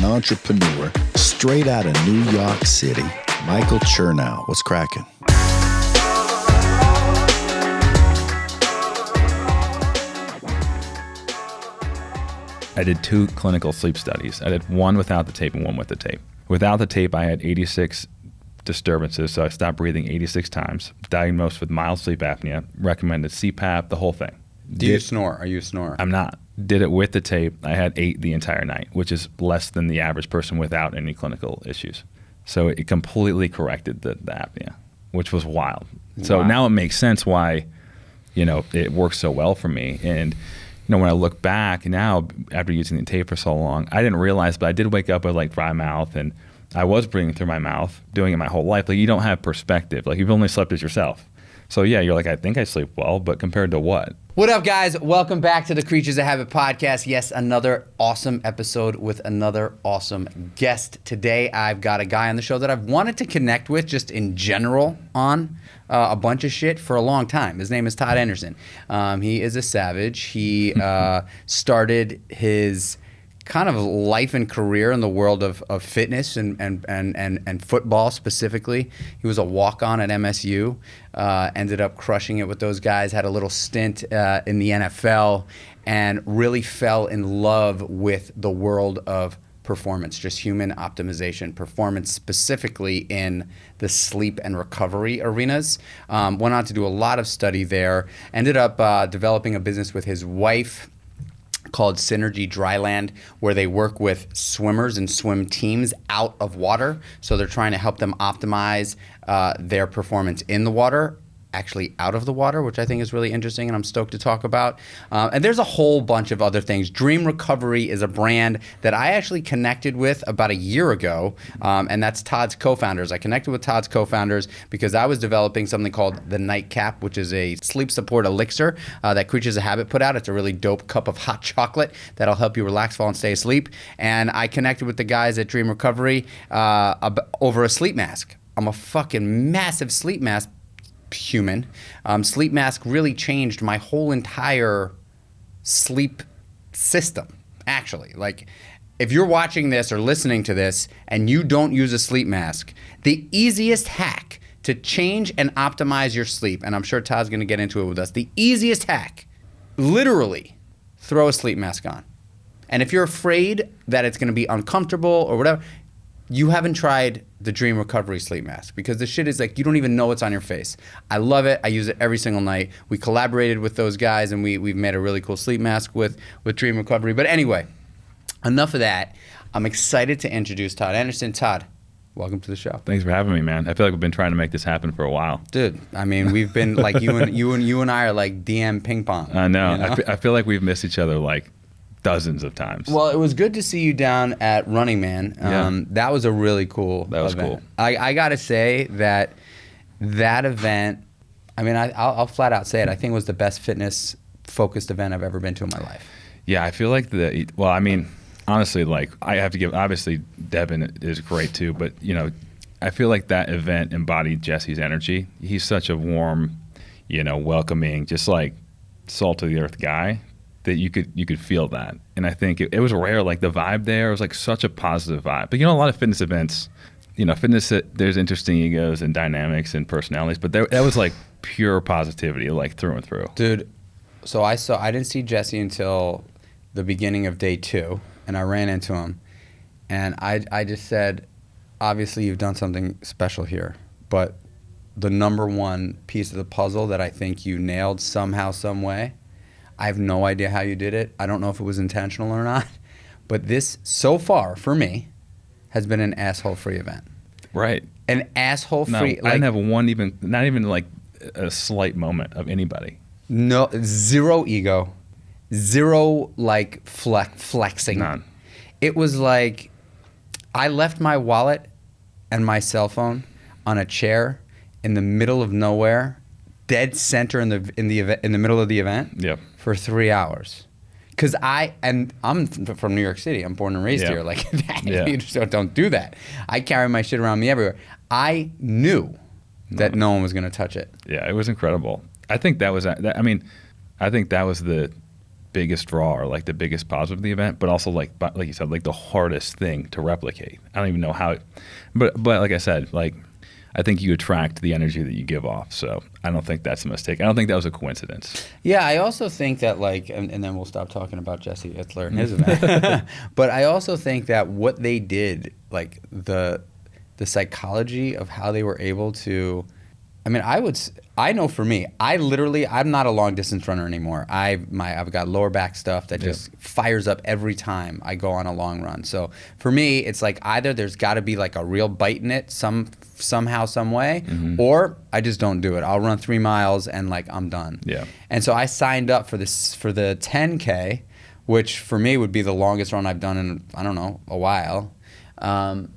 and entrepreneur straight out of New York City, Michael Chernow. What's cracking? I did 2 clinical sleep studies. I did one without the tape and one with the tape. Without the tape, I had 86 disturbances, so I stopped breathing 86 times, diagnosed with mild sleep apnea, recommended CPAP, the whole thing. Do you snore? Are you a snorer? I'm not. Did it with the tape. I had 8 the entire night, which is less than the average person without any clinical issues. So it completely corrected the apnea, which was wild. So now it makes sense why, it works so well for me. And when I look back now, after using the tape for so long, I didn't realize, but I did wake up with like dry mouth, and I was breathing through my mouth, doing it my whole life. Like, you don't have perspective. Like, you've only slept as yourself. So yeah, you're like, I think I sleep well, but compared to what? What up, guys? Welcome back to the Creatures of Habit podcast. Yes, another awesome episode with another awesome guest. Today, I've got a guy on the show that I've wanted to connect with just in general on a bunch of shit for a long time. His name is Todd Anderson. He is a savage. He started his kind of life and career in the world of fitness and football specifically. He was a walk-on at MSU, ended up crushing it with those guys, had a little stint in the NFL, and really fell in love with the world of performance, just human optimization, performance specifically in the sleep and recovery arenas. Went on to do a lot of study there, ended up developing a business with his wife called Synergy Dryland, where they work with swimmers and swim teams out of water. So they're trying to help them optimize their performance in the water, actually out of the water, which I think is really interesting and I'm stoked to talk about. And there's a whole bunch of other things. Dream Recovery is a brand that I actually connected with about a year ago, and that's Todd's co-founders. I connected with Todd's co-founders because I was developing something called the Nightcap, which is a sleep support elixir that Creatures of Habit put out. It's a really dope cup of hot chocolate that'll help you relax, fall, and stay asleep. And I connected with the guys at Dream Recovery over a sleep mask. I'm a fucking massive sleep mask human. Sleep mask really changed my whole entire sleep system, actually. Like, if you're watching this or listening to this and you don't use a sleep mask, the easiest hack to change and optimize your sleep, and I'm sure Todd's going to get into it with us, the easiest hack, literally throw a sleep mask on. And if you're afraid that it's going to be uncomfortable or whatever, you haven't tried the Dream Recovery sleep mask, because the shit is like, you don't even know it's on your face. I love it. I use it every single night. We collaborated with those guys, and we've made a really cool sleep mask with Dream Recovery. But anyway, enough of that. I'm excited to introduce Todd Anderson. Todd, welcome to the show. Thanks for having me, man. I feel like we've been trying to make this happen for a while. Dude, I mean, we've been like, you and I are like DM ping pong. I know. I feel like we've missed each other like dozens of times. Well, it was good to see you down at Running Man. That was a really cool event. Cool. I got to say that event, I mean, I'll flat out say it, I think it was the best fitness-focused event I've ever been to in my life. Yeah, I feel like honestly, like, I have to give, obviously, Devin is great too, but, I feel like that event embodied Jesse's energy. He's such a warm, welcoming, just like salt of the earth guy, that you could feel that. And I think it was rare, like the vibe there was like such a positive vibe. But a lot of fitness events, there's interesting egos and dynamics and personalities, but that was like pure positivity, like through and through. Dude, so I didn't see Jesse until the beginning of day 2, and I ran into him, and I just said, obviously you've done something special here, but the number one piece of the puzzle that I think you nailed somehow, some way, I have no idea how you did it. I don't know if it was intentional or not. But this, so far, for me, has been an asshole-free event. Right. An asshole-free. No, I didn't have not even like a slight moment of anybody. No, zero ego. Zero, like, flexing. None. It was like, I left my wallet and my cell phone on a chair in the middle of nowhere, dead center in the middle of the event. Yep. For 3 hours. Because I'm from New York City. I'm born and raised here. Like, you just don't do that. I carry my shit around me everywhere. I knew that no one was going to touch it. Yeah, it was incredible. I think that was the biggest draw or like the biggest positive of the event, but also like you said, like the hardest thing to replicate. I don't even know how but like I said, like I think you attract the energy that you give off. So I don't think that's a mistake. I don't think that was a coincidence. Yeah, I also think that like, and then we'll stop talking about Jesse Itzler and his event. But I also think that what they did, like the psychology of how they were able to, I mean, I know for me, I'm not a long distance runner anymore. I've got lower back stuff that just fires up every time I go on a long run. So for me, it's like either there's got to be like a real bite in it somehow, some way, or I just don't do it. I'll run 3 miles and like I'm done. Yeah. And so I signed up for the 10K, which for me would be the longest run I've done in, I don't know, a while. And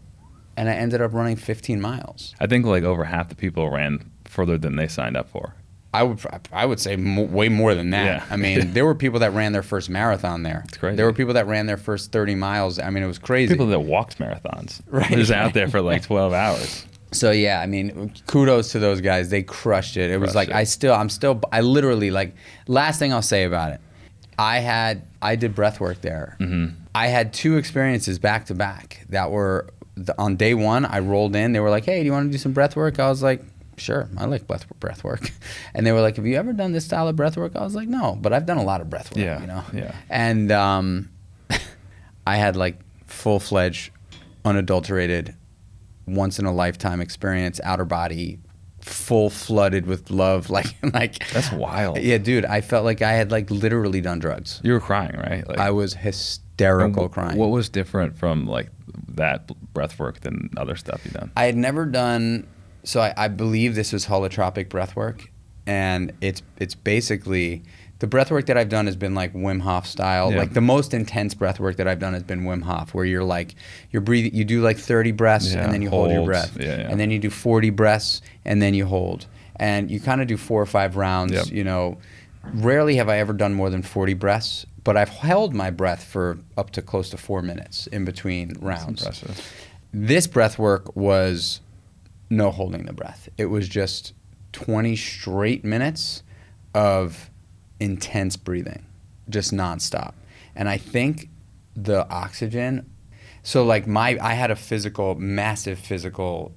I ended up running 15 miles. I think like over half the people ran further than they signed up for. I would say way more than that. Yeah. I mean, there were people that ran their first marathon there. It's crazy. There were people that ran their first 30 miles. I mean, it was crazy. People that walked marathons. Right. Just out there for like 12 hours. So yeah, I mean, kudos to those guys. They crushed it. It was like I literally like, last thing I'll say about it, I did breath work there. I had 2 experiences back to back that were on day 1. I rolled in. They were like, "Hey, do you want to do some breath work?" I was like, "Sure, I like breath work." And they were like, "Have you ever done this style of breath work?" I was like, "No, but I've done a lot of breath work." Yeah, you know. yeah. And I had like full-fledged, unadulterated, once in a lifetime experience, outer body, full flooded with love, like That's wild. Yeah, dude, I felt like I had like literally done drugs. You were crying, right? Like, I was hysterical crying. What was different from like that breath work than other stuff you've done? I had never done, so I believe this was holotropic breath work, and it's basically, the breath work that I've done has been like Wim Hof style. Yeah. Like the most intense breath work that I've done has been Wim Hof, where you're breathing, you do like 30 breaths and then you hold your breath. And then you do 40 breaths and then you hold. And you kind of do 4 or 5 rounds, you know. Rarely have I ever done more than 40 breaths, but I've held my breath for up to close to 4 minutes in between rounds. That's impressive. This breath work was no holding the breath. It was just 20 straight minutes of intense breathing, just nonstop. And I think the oxygen, so like I had a massive physical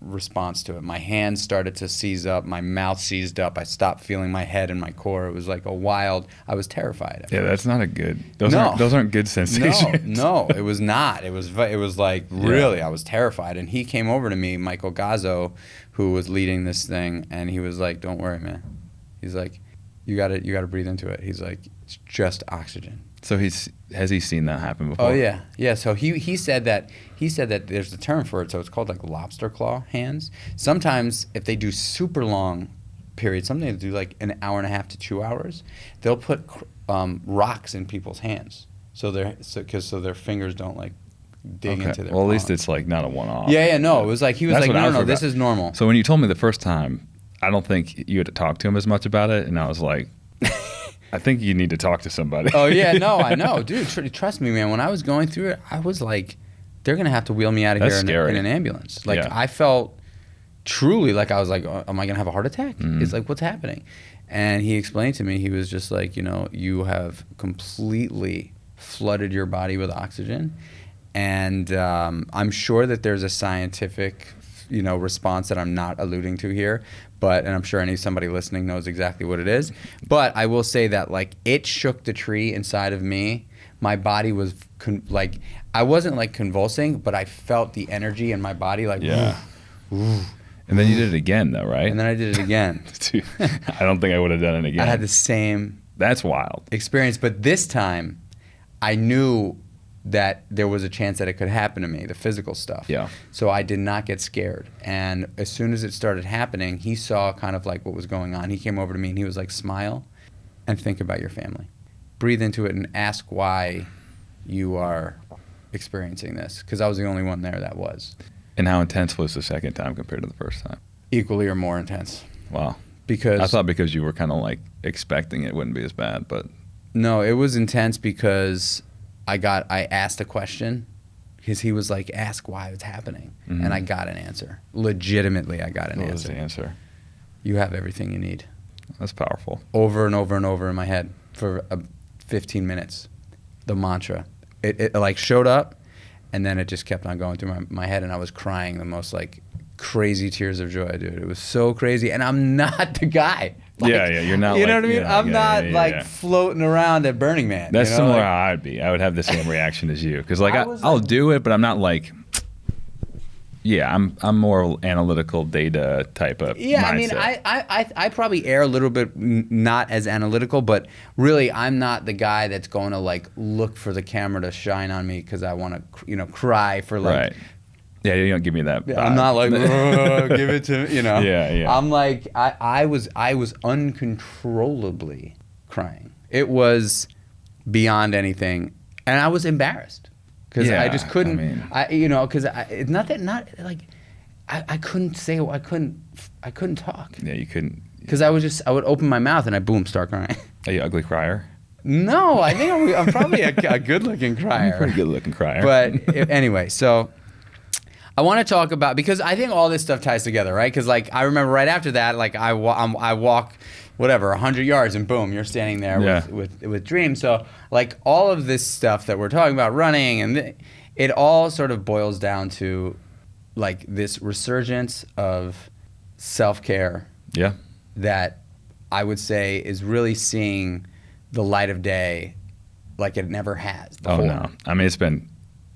response to it. My hands started to seize up, my mouth seized up, I stopped feeling my head and my core. It was like I was terrified. Yeah, that's not a good, those aren't good sensations. No, it was not. It was like really, I was terrified. And he came over to me, Michael Gazzo, who was leading this thing, and he was like, "Don't worry, man." He's like, you gotta breathe into it. He's like, it's just oxygen. So has he seen that happen before? Oh yeah. So he said that there's a term for it. So it's called like lobster claw hands. Sometimes if they do super long periods, sometimes they do like an hour and a half to 2 hours, they'll put rocks in people's hands so their fingers don't like dig into their. Well, at least palms. it's like not a one-off. Yeah. No, it was like he was That's like, what I no, forgot. this is normal. So when you told me the first time, I don't think you had to talk to him as much about it, and I was like, I think you need to talk to somebody. Oh yeah, no, I know, dude. Trust me, man. When I was going through it, I was like, they're gonna have to wheel me out of here in an ambulance. Like I felt truly like I was like, oh, am I gonna have a heart attack? It's like, what's happening? And he explained to me, he was just like, you know, you have completely flooded your body with oxygen, and I'm sure that there's a scientific, you know, response that I'm not alluding to here, and I'm sure somebody listening knows exactly what it is. But I will say that like it shook the tree inside of me. My body was like, I wasn't like convulsing, but I felt the energy in my body like, And then you did it again though, right? And then I did it again. Dude, I don't think I would have done it again. I had the same That's wild. experience, but this time I knew that there was a chance that it could happen to me, the physical stuff. Yeah. So I did not get scared. And as soon as it started happening, he saw kind of like what was going on. He came over to me and he was like, smile and think about your family. Breathe into it and ask why you are experiencing this. Because I was the only one there that was. And how intense was the second time compared to the first time? Equally or more intense. Wow. Because I thought because you were kind of like expecting it wouldn't be as bad, but. No, it was intense because I asked a question because he was like, ask why it's happening. And I got an answer. Legitimately, I got an answer. What was the answer? You have everything you need. That's powerful. Over and over and over in my head for 15 minutes. The mantra. It like showed up, and then it just kept on going through my head, and I was crying the most like crazy tears of joy, dude. It was so crazy, and I'm not the guy. Like, you're not. You like, know what I mean? Yeah, I'm not floating around at Burning Man. That's you know? similar Like, how I'd be. I would have the same reaction as you, because like I was I'll like- do it, but I'm not like. Yeah, I'm more analytical data type of Yeah, mindset. I mean, I probably err a little bit not as analytical, but really, I'm not the guy that's going to like look for the camera to shine on me because I want to, cry for like. Right. Yeah, you don't give me that. I'm not like give it to me, Yeah. I'm like I was uncontrollably crying. It was beyond anything, and I was embarrassed because I just couldn't. Because it's not like I couldn't say I couldn't talk. Yeah, you couldn't. Because I would open my mouth and I boom start crying. Are you an ugly crier? No, I think I'm probably a good-looking crier. Pretty good looking crier. But anyway, so I want to talk about, because I think all this stuff ties together, right? Because like I remember right after that, like I walk whatever 100 yards and boom, you're standing there with Dream. So like all of this stuff that we're talking about, running, and it all sort of boils down to like this resurgence of self-care. Yeah. That I would say is really seeing the light of day like it never has before. Oh no, I mean it's been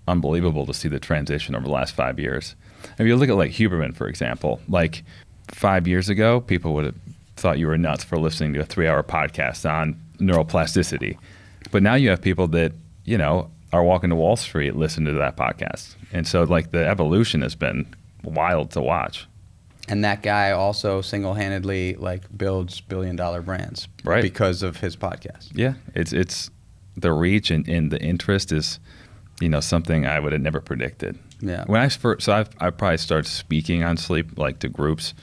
unbelievable to see the transition over the last 5 years. If you look at like Huberman, for example, like 5 years ago, people would have thought you were nuts for listening to a 3-hour podcast on neuroplasticity. But now you have people that, are walking to Wall Street, listen to that podcast. And so like the evolution has been wild to watch. And that guy also single-handedly like builds billion-dollar brands, right? Because of his podcast. Yeah, it's the reach and the interest is, something I would have never predicted. Yeah. When I probably started speaking on sleep like to groups,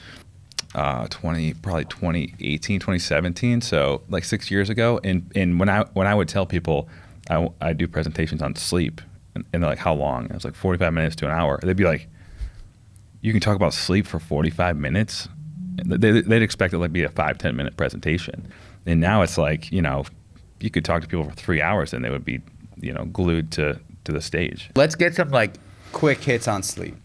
2018, 2017. So like 6 years ago. And when I would tell people I do presentations on sleep, and they're like, how long? And I was like 45 minutes to an hour. They'd be like, you can talk about sleep for 45 minutes? They'd expect it to like be a 5-10 minute presentation. And now it's like, you could talk to people for 3 hours and they would be, glued to the stage. Let's get some like quick hits on sleep.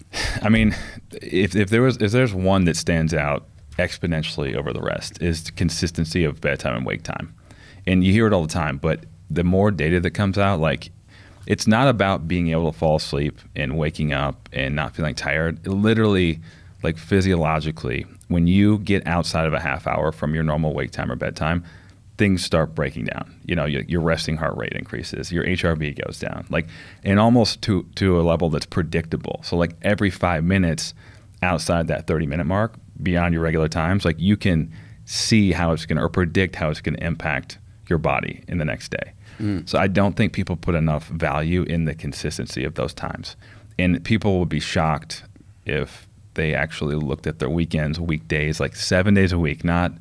I mean, if there's one that stands out exponentially over the rest, is the consistency of bedtime and wake time. And you hear it all the time, but the more data that comes out, like, it's not about being able to fall asleep and waking up and not feeling tired. It literally, like physiologically, when you get outside of a half hour from your normal wake time or bedtime, things start breaking down. Your resting heart rate increases, your HRV goes down, like, and almost to a level that's predictable. So like every 5 minutes outside that 30-minute mark, beyond your regular times, like you can see how it's going to, or predict how it's going to impact your body in the next day. So I don't think people put enough value in the consistency of those times. And people will be shocked if they actually looked at their weekends, weekdays, like 7 days a week, not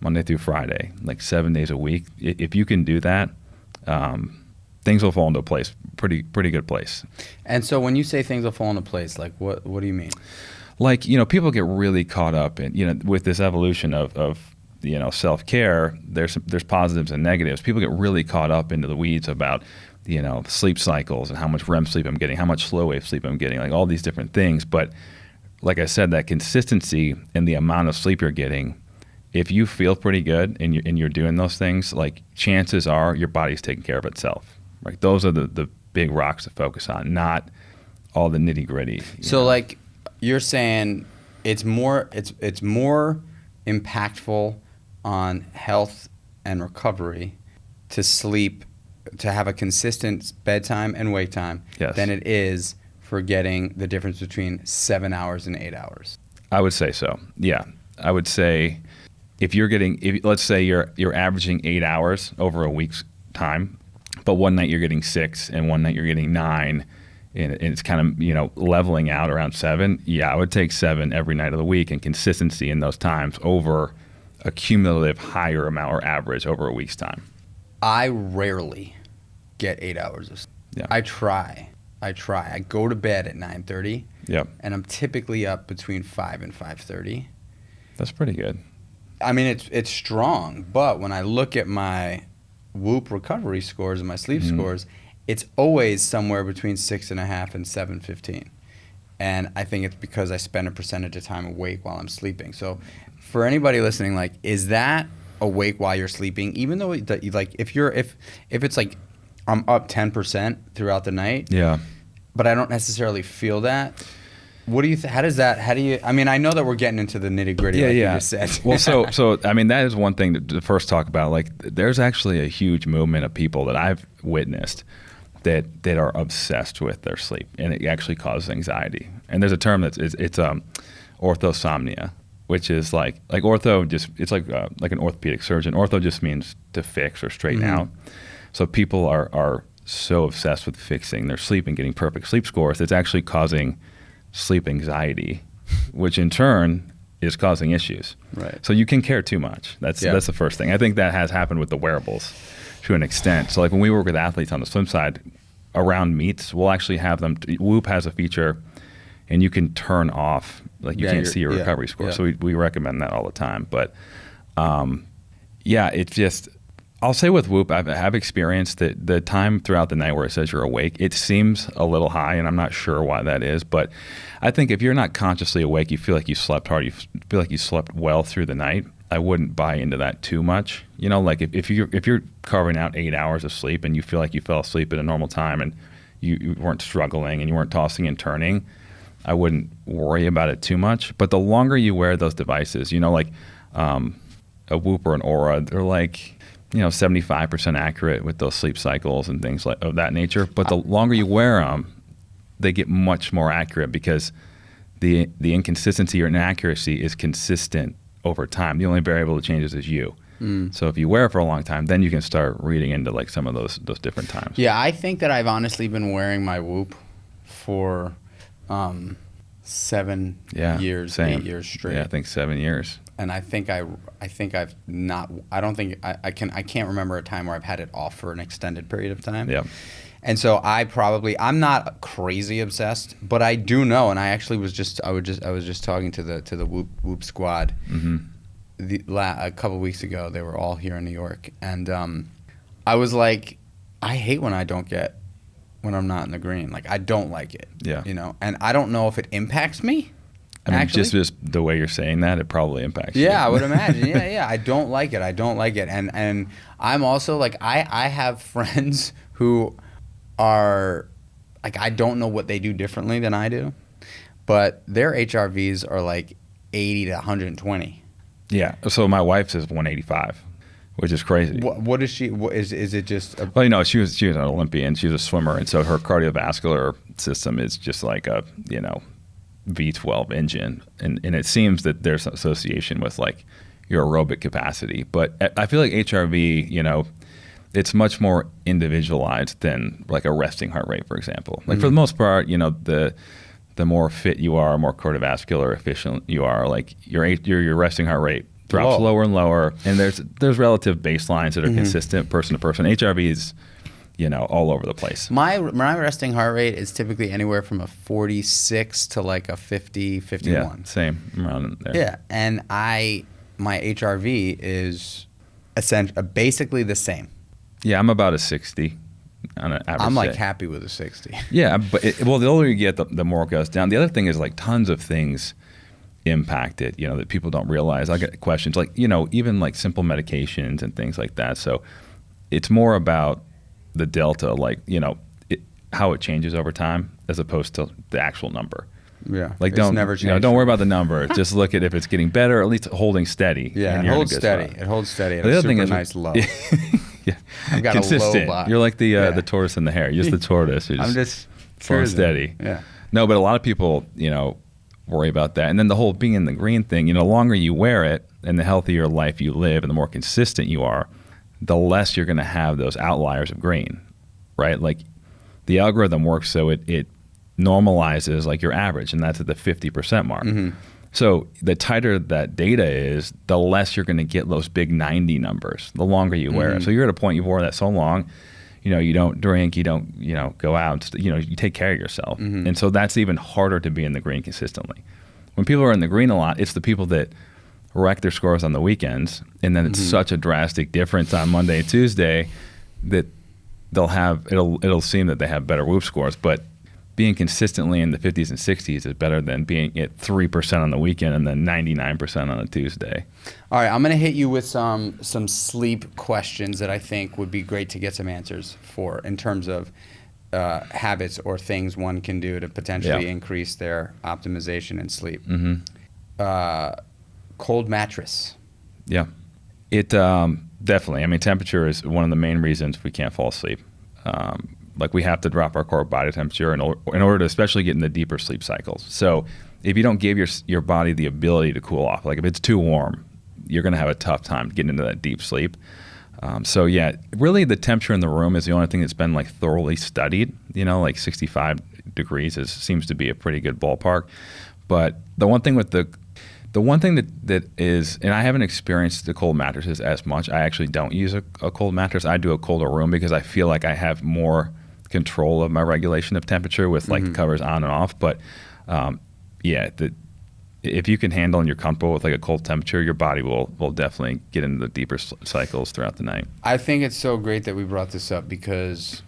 Monday through Friday, like 7 days a week. If you can do that, things will fall into place, pretty good place. And so when you say things will fall into place, like what do you mean? Like, people get really caught up in, with this evolution of self-care. There's positives and negatives. People get really caught up into the weeds about, sleep cycles and how much REM sleep I'm getting, how much slow wave sleep I'm getting, like all these different things. But like I said, that consistency in the amount of sleep you're getting, if you feel pretty good and you're doing those things, like chances are your body's taking care of itself. Right? Those are the big rocks to focus on, not all the nitty gritty. So like you're saying it's more impactful on health and recovery to sleep, to have a consistent bedtime and wake time, than it is for getting the difference between 7 hours and 8 hours. I would say so. Yeah. I would say if let's say you're averaging 8 hours over a week's time, but one night you're getting 6 and one night you're getting 9, and it's kind of, leveling out around 7. Yeah, I would take 7 every night of the week, and consistency in those times over a cumulative higher amount or average over a week's time. I rarely get 8 hours of sleep. Yeah. I try. I go to bed at 9:30. Yep. And I'm typically up between 5 and 5:30. That's pretty good. I mean, it's strong, but when I look at my Whoop recovery scores and my sleep scores, it's always somewhere between 6.5 and 7.15. And I think it's because I spend a percentage of time awake while I'm sleeping. So for anybody listening, like, is that awake while you're sleeping? Even though like if it's like I'm up 10% throughout the night, but I don't necessarily feel that. What do you? How do you? I mean, I know that we're getting into the nitty gritty, like you just said. Well, so I mean, that is one thing to first talk about. Like, there's actually a huge movement of people that I've witnessed that are obsessed with their sleep, and it actually causes anxiety. And there's a term it's orthosomnia, which is like ortho it's like an orthopedic surgeon. Ortho just means to fix or straighten out. So people are so obsessed with fixing their sleep and getting perfect sleep scores, it's actually causing sleep anxiety, which in turn is causing issues. Right. So you can care too much. That's the first thing. I think that has happened with the wearables to an extent. So like when we work with athletes on the swim side around meets, we'll actually have them. Whoop has a feature, and you can turn off, like you can't see your recovery score. So we recommend that all the time. But it's just, I'll say with Whoop, I've experienced that the time throughout the night where it says you're awake, it seems a little high, and I'm not sure why that is. But I think if you're not consciously awake, you feel like you slept hard, you feel like you slept well through the night, I wouldn't buy into that too much. You know, like if you're carving out 8 hours of sleep and you feel like you fell asleep at a normal time and you weren't struggling and you weren't tossing and turning, I wouldn't worry about it too much. But the longer you wear those devices, you know, like a Whoop or an Aura, they're like, 75% accurate with those sleep cycles and things like of that nature. But the longer you wear them, they get much more accurate because the inconsistency or inaccuracy is consistent over time. The only variable that changes is you. So if you wear it for a long time, then you can start reading into like some of those different times. Yeah, I think that I've honestly been wearing my Whoop for 7 years, same. 8 years straight. Yeah, I think 7 years. And I think I've not. I don't think I can't remember a time where I've had it off for an extended period of time. Yeah. And so I'm not crazy obsessed, but I do know. And I actually was just talking to the Whoop squad a couple weeks ago. They were all here in New York, and I was like, I hate when I'm not in the green. Like, I don't like it. Yeah. And I don't know if it impacts me. I mean, actually, just the way you're saying that, it probably impacts you. Yeah, I would imagine. Yeah. I don't like it. And I'm also like, I have friends who are like, I don't know what they do differently than I do, but their HRVs are like 80 to 120. Yeah. So my wife's is 185, which is crazy. What is she? Is it just? Well, she was an Olympian. She was a swimmer, and so her cardiovascular system is just like a V12 engine, and it seems that there's an association with like your aerobic capacity. But I feel like HRV, it's much more individualized than like a resting heart rate, for example. Like for the most part, the more fit you are, more cardiovascular efficient you are, like your resting heart rate drops lower and lower, and there's relative baselines that are consistent person to person. HRV is all over the place. My resting heart rate is typically anywhere from a 46 to like a 50, 51. Yeah, same, around there. Yeah, and my HRV is basically the same. Yeah, I'm about a 60 on an average I'm like day. happy with a 60. Yeah, but the older you get, the more it goes down. The other thing is like tons of things impact it, that people don't realize. I get questions like, even like simple medications and things like that. So it's more about the delta, like, how it changes over time as opposed to the actual number. Yeah. Like it's never changed. Don't worry about the number. Just look at if it's getting better, or at least holding steady. Yeah, it holds steady. It holds steady. The other thing is nice low. Yeah. I've got consistent. a low bot. You're like the tortoise and the hare. You're just the tortoise. You're I'm just slow and steady. Yeah. No, but a lot of people, worry about that. And then the whole being in the green thing, the longer you wear it and the healthier life you live and the more consistent you are, the less you're going to have those outliers of green, right? Like the algorithm works so it normalizes like your average, and that's at the 50% mark. So the tighter that data is, the less you're going to get those big 90 numbers, the longer you wear it. So you're at a point you've worn that so long, you don't drink, you don't, go out, you take care of yourself. And so that's even harder to be in the green consistently. When people are in the green a lot, it's the people that wreck their scores on the weekends, and then it's such a drastic difference on Monday and Tuesday that it'll seem that they have better Whoop scores, but being consistently in the 50s and 60s is better than being at 3% on the weekend and then 99% on a Tuesday. All right, I'm going to hit you with some sleep questions that I think would be great to get some answers for in terms of habits or things one can do to potentially increase their optimization in sleep. Cold mattress. Yeah. It definitely. I mean, temperature is one of the main reasons we can't fall asleep. Like we have to drop our core body temperature in order to especially get in the deeper sleep cycles. So if you don't give your body the ability to cool off, like if it's too warm, you're going to have a tough time getting into that deep sleep. So yeah, really the temperature in the room is the only thing that's been like thoroughly studied. You know, like 65 degrees seems to be a pretty good ballpark. But the one thing that is, and I haven't experienced the cold mattresses as much. I actually don't use a cold mattress. I do a colder room because I feel like I have more control of my regulation of temperature with like the covers on and off. But if you can handle and you're comfortable with like a cold temperature, your body will definitely get into the deeper cycles throughout the night. I think it's so great that we brought this up because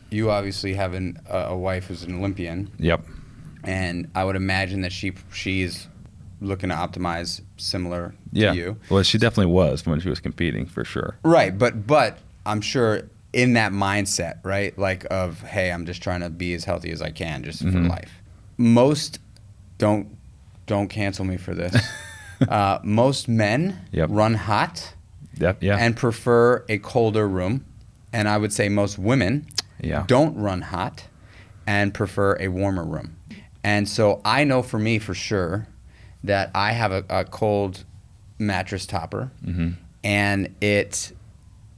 you obviously have a wife who's an Olympian. Yep. And I would imagine that she's looking to optimize similar to you. Well, she definitely was when she was competing for sure. Right, but I'm sure in that mindset, right? Like of, hey, I'm just trying to be as healthy as I can just for life. Most don't cancel me for this. Most men run hot and prefer a colder room. And I would say most women don't run hot and prefer a warmer room. And so I know for me for sure that I have a cold mattress topper, and it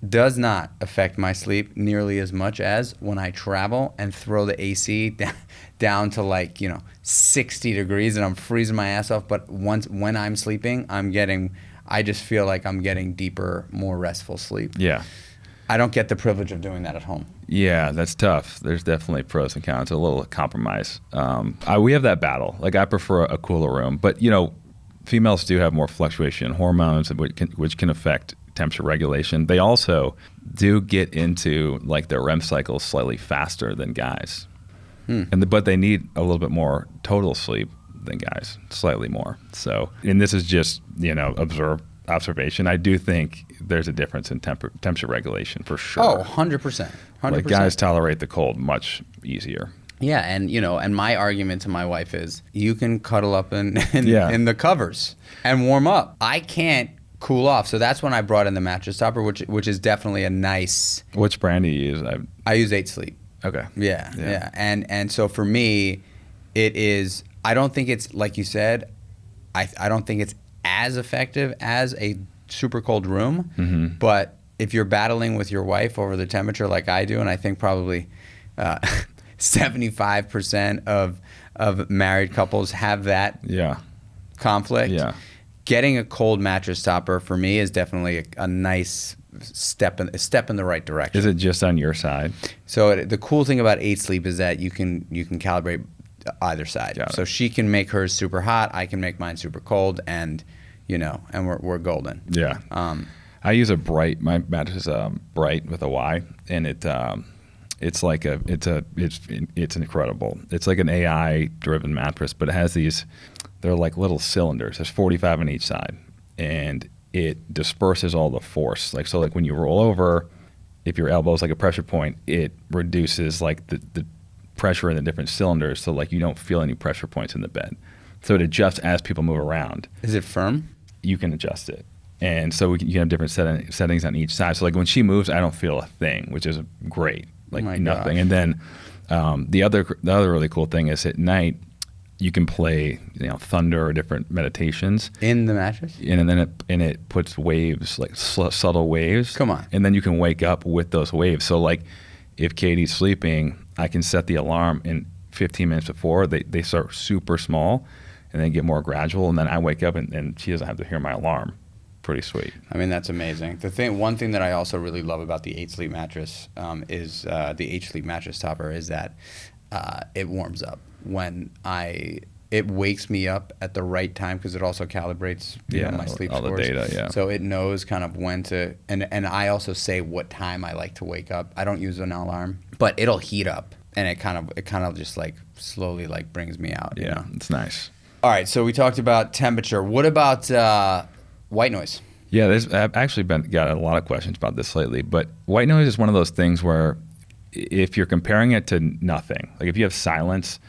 does not affect my sleep nearly as much as when I travel and throw the AC down to 60 degrees and I'm freezing my ass off. But when I'm sleeping, I just feel like I'm getting deeper, more restful sleep. Yeah. I don't get the privilege of doing that at home. Yeah, that's tough. There's definitely pros and cons. A little compromise. We have that battle. Like I prefer a cooler room, but females do have more fluctuation in hormones, which can affect temperature regulation. They also do get into like their REM cycles slightly faster than guys, but they need a little bit more total sleep than guys, slightly more. So, and this is just observation. I do think there's a difference in temperature regulation for sure. Oh, 100%. Like guys tolerate the cold much easier. Yeah, and my argument to my wife is you can cuddle up in the covers and warm up. I can't cool off. So that's when I brought in the mattress topper, which is definitely a nice. Which brand do you use? I use 8 Sleep. Okay. Yeah. And so for me, it is. I don't think it's like you said. I don't think it's as effective as a super cold room. But if you're battling with your wife over the temperature like I do, and I think probably 75% of married couples have that conflict. Yeah. Getting a cold mattress topper for me is definitely a nice step in the right direction. Is it just on your side? So the cool thing about 8 Sleep is that you can calibrate either side. So she can make hers super hot, I can make mine super cold, and we're golden. Yeah. I use a Bright. My mattress is Bright with a Y, and it's incredible. It's like an AI driven mattress, but it has these. They're like little cylinders. There's 45 on each side, and it disperses all the force. Like when you roll over, if your elbow is like a pressure point, it reduces like the pressure in the different cylinders, so like you don't feel any pressure points in the bed. So it adjusts as people move around. Is it firm? You can adjust it, and so you can have different settings on each side. So like when she moves, I don't feel a thing, which is great. Like nothing. Gosh. And then the other really cool thing is at night you can play thunder or different meditations in the mattress, and then it puts waves, like subtle waves. Come on. And then you can wake up with those waves. So like if Katie's sleeping, I can set the alarm in 15 minutes before. They start super small and then get more gradual, and then I wake up and she doesn't have to hear my alarm. Pretty sweet. I mean, that's amazing. One thing that I also really love about the 8 Sleep mattress is the 8 Sleep mattress topper is that it warms up when I it wakes me up at the right time because it also calibrates my sleep all scores. The data, yeah. So it knows kind of when to, and I also say what time I like to wake up. I don't use an alarm, but it'll heat up, and it kind of just like slowly like brings me out. Yeah, you know? it's nice. All right, so we talked about temperature. What about white noise? Yeah, I've actually got a lot of questions about this lately, but white noise is one of those things where if you're comparing it to nothing, like if you have silence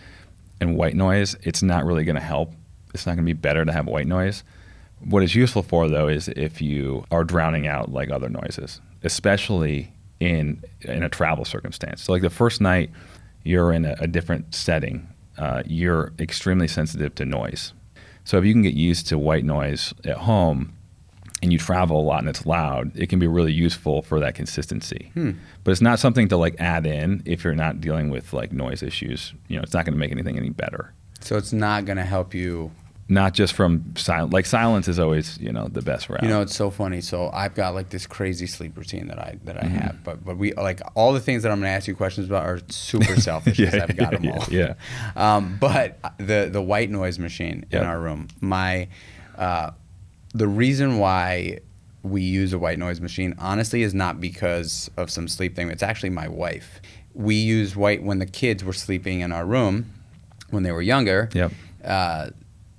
and white noise, it's not really going to help. It's not going to be better to have white noise. What it's useful for, though, is if you are drowning out like other noises, especially in a travel circumstance. So like the first night you're in a different setting, you're extremely sensitive to noise. So if you can get used to white noise at home and you travel a lot and it's loud, it can be really useful for that consistency. But it's not something to like add in if you're not dealing with like noise issues. You know, it's not going to make anything any better. So it's not going to help you. Not just from silence. Like silence is always, the best route. You know, it's so funny. So I've got like this crazy sleep routine that I have, but we like all the things that I'm going to ask you questions about are super selfish. Yeah, I've got them all. Yeah. But the white noise machine in our room, the reason why we use a white noise machine, honestly, is not because of some sleep thing. It's actually my wife. We use white when the kids were sleeping in our room when they were younger. Yep.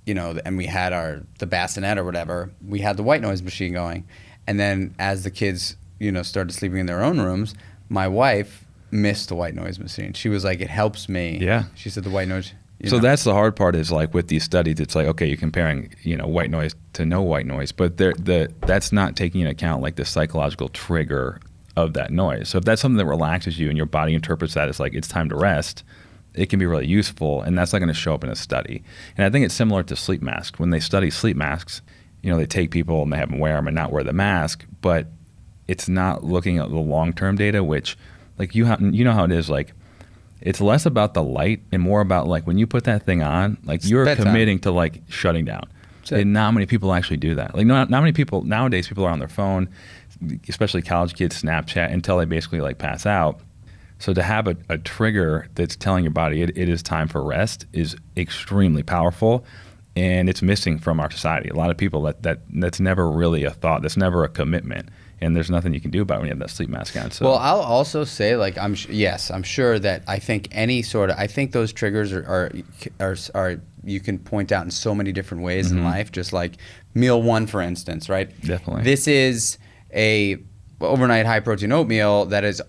And we had the bassinet or whatever. We had the white noise machine going, and then as the kids, started sleeping in their own rooms, my wife missed the white noise machine. She was like, "It helps me." Yeah. She said the white noise. So that's the hard part is like with these studies, it's like, okay, you're comparing, white noise to no white noise, but that's not taking into account like the psychological trigger of that noise. So if that's something that relaxes you and your body interprets that as like, it's time to rest, it can be really useful, and that's not going to show up in a study. And I think it's similar to sleep masks. When they study sleep masks, they take people and they have them wear them and not wear the mask, but it's not looking at the long-term data, which like you know how it is, like it's less about the light and more about like when you put that thing on, like you're committing to like shutting down. And not many people actually do that. Like not many people nowadays, people are on their phone, especially college kids, Snapchat, until they basically like pass out. So to have a trigger that's telling your body it is time for rest is extremely powerful, and it's missing from our society. A lot of people that's never really a thought. That's never a commitment, and there's nothing you can do about it when you have that sleep mask on. So. Well, I'll also say like I'm sure that I think those triggers are you can point out in so many different ways in life. Just like meal one, for instance, right? Definitely. This is a overnight high protein oatmeal that is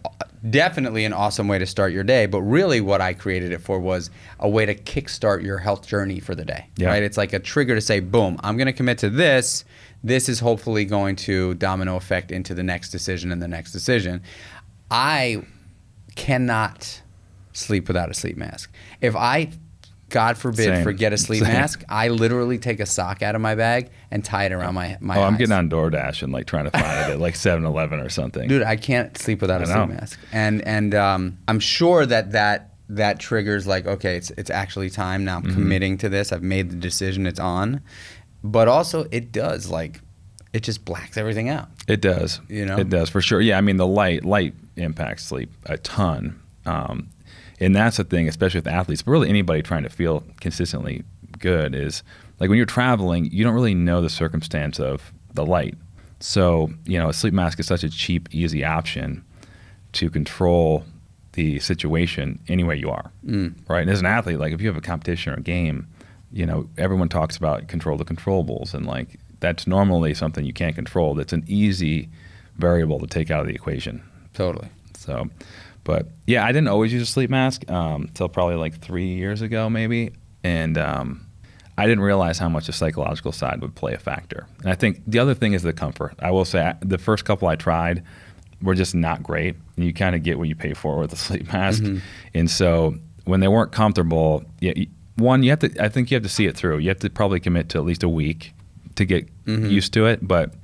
definitely an awesome way to start your day, but really what I created it for was a way to kickstart your health journey for the day, right? It's like a trigger to say, boom, I'm going to commit to this. This is hopefully going to domino effect into the next decision and the next decision. I cannot sleep without a sleep mask. If I, God forbid, forget a sleep mask, I literally take a sock out of my bag and tie it around my eyes. I'm getting on DoorDash and like trying to find it at like 7-Eleven or something. Dude, I can't sleep without a sleep mask. And I'm sure that triggers like, okay, it's actually time now. I'm committing to this. I've made the decision. It's on. But also it does like, it just blacks everything out. It does. It does for sure. Yeah, I mean the light impacts sleep a ton. And that's the thing, especially with athletes, but really anybody trying to feel consistently good is like when you're traveling, you don't really know the circumstance of the light. So, a sleep mask is such a cheap, easy option to control the situation anywhere you are, right? And as an athlete, like if you have a competition or a game, everyone talks about control the controllables, and like that's normally something you can't control. That's an easy variable to take out of the equation. Totally. So... But yeah, I didn't always use a sleep mask until probably like 3 years ago maybe. And I didn't realize how much the psychological side would play a factor. And I think the other thing is the comfort. I will say the first couple I tried were just not great. And you kind of get what you pay for with a sleep mask. And so when they weren't comfortable, I think you have to see it through. You have to probably commit to at least a week to get used to it. But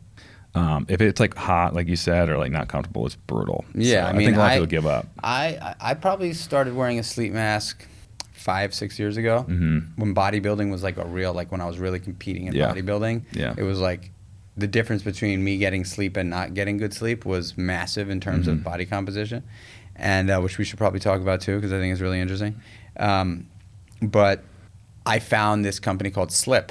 if it's like hot, like you said, or like not comfortable, it's brutal. Yeah, so I mean, I think a lot of people give up. I probably started wearing a sleep mask 5-6 years ago when bodybuilding was like when I was really competing in bodybuilding. Yeah. It was like the difference between me getting sleep and not getting good sleep was massive in terms of body composition, and which we should probably talk about too because I think it's really interesting. But I found this company called Slip,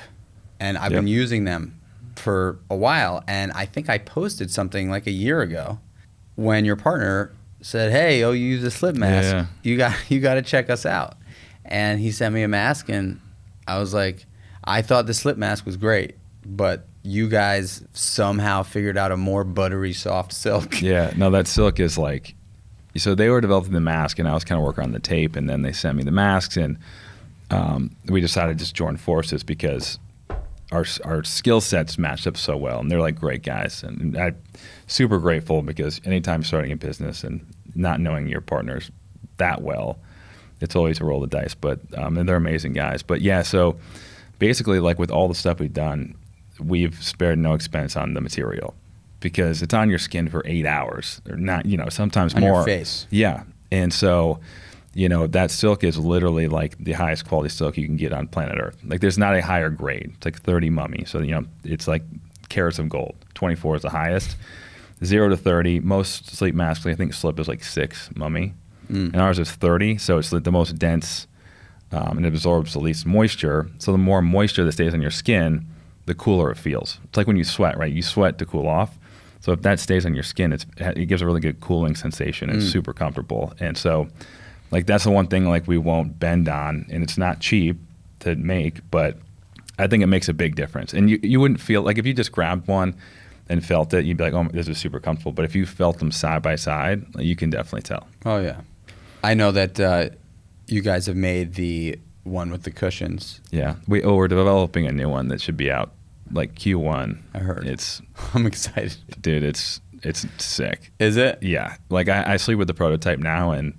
and I've been using them for a while. And I think I posted something like a year ago when your partner said, "Hey, you use a Slip mask. You got to check us out." And he sent me a mask, and I was like, I thought the Slip mask was great, but you guys somehow figured out a more buttery soft silk. Yeah, no, that silk is like, so they were developing the mask, and I was kind of working on the tape, and then they sent me the masks, and we decided to just join forces because our skill sets matched up so well, and they're like great guys, and I'm super grateful because anytime starting a business and not knowing your partners that well, it's always a roll of the dice. But and they're amazing guys. But yeah, so basically, like with all the stuff we've done, we've spared no expense on the material because it's on your skin for 8 hours, or not, sometimes on more. Your face. Yeah, and so. That silk is literally like the highest quality silk you can get on planet Earth. Like there's not a higher grade. It's like 30 mummy. So, it's like carats of gold. 24 is the highest. 0 to 30. Most sleep masks, I think Slip is like 6 mummy. And ours is 30. So it's the most dense and it absorbs the least moisture. So the more moisture that stays on your skin, the cooler it feels. It's like when you sweat, right? You sweat to cool off. So if that stays on your skin, it gives a really good cooling sensation. It's super comfortable. And so... like that's the one thing like we won't bend on, and it's not cheap to make, but I think it makes a big difference. And you wouldn't feel like if you just grabbed one and felt it, you'd be like, oh, this is super comfortable. But if you felt them side by side, you can definitely tell. Oh yeah, I know that you guys have made the one with the cushions. Yeah, we're developing a new one that should be out like Q1. I heard. I'm excited, dude. It's sick. Is it? Yeah, like I sleep with the prototype now, and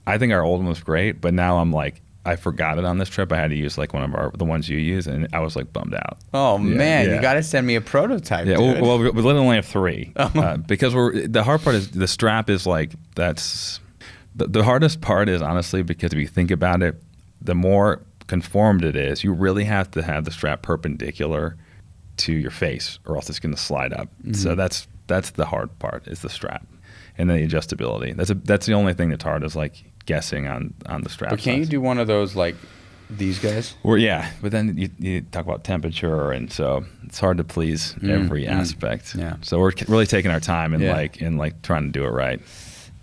I think our old one was great, but now I'm like, I forgot it on this trip. I had to use like one of the ones you use, and I was like bummed out. Oh man, you got to send me a prototype. Yeah, dude. Well, we literally only have 3 because the hard part is the strap is like that's the hardest part is honestly because if you think about it, the more conformed it is, you really have to have the strap perpendicular to your face, or else it's going to slide up. So that's the hard part is the strap. And then the adjustability. That's the only thing that's hard is like guessing on the strap. But can't you do one of those like these guys? But then you talk about temperature, and so it's hard to please every aspect. Yeah. So we're really taking our time and like trying to do it right.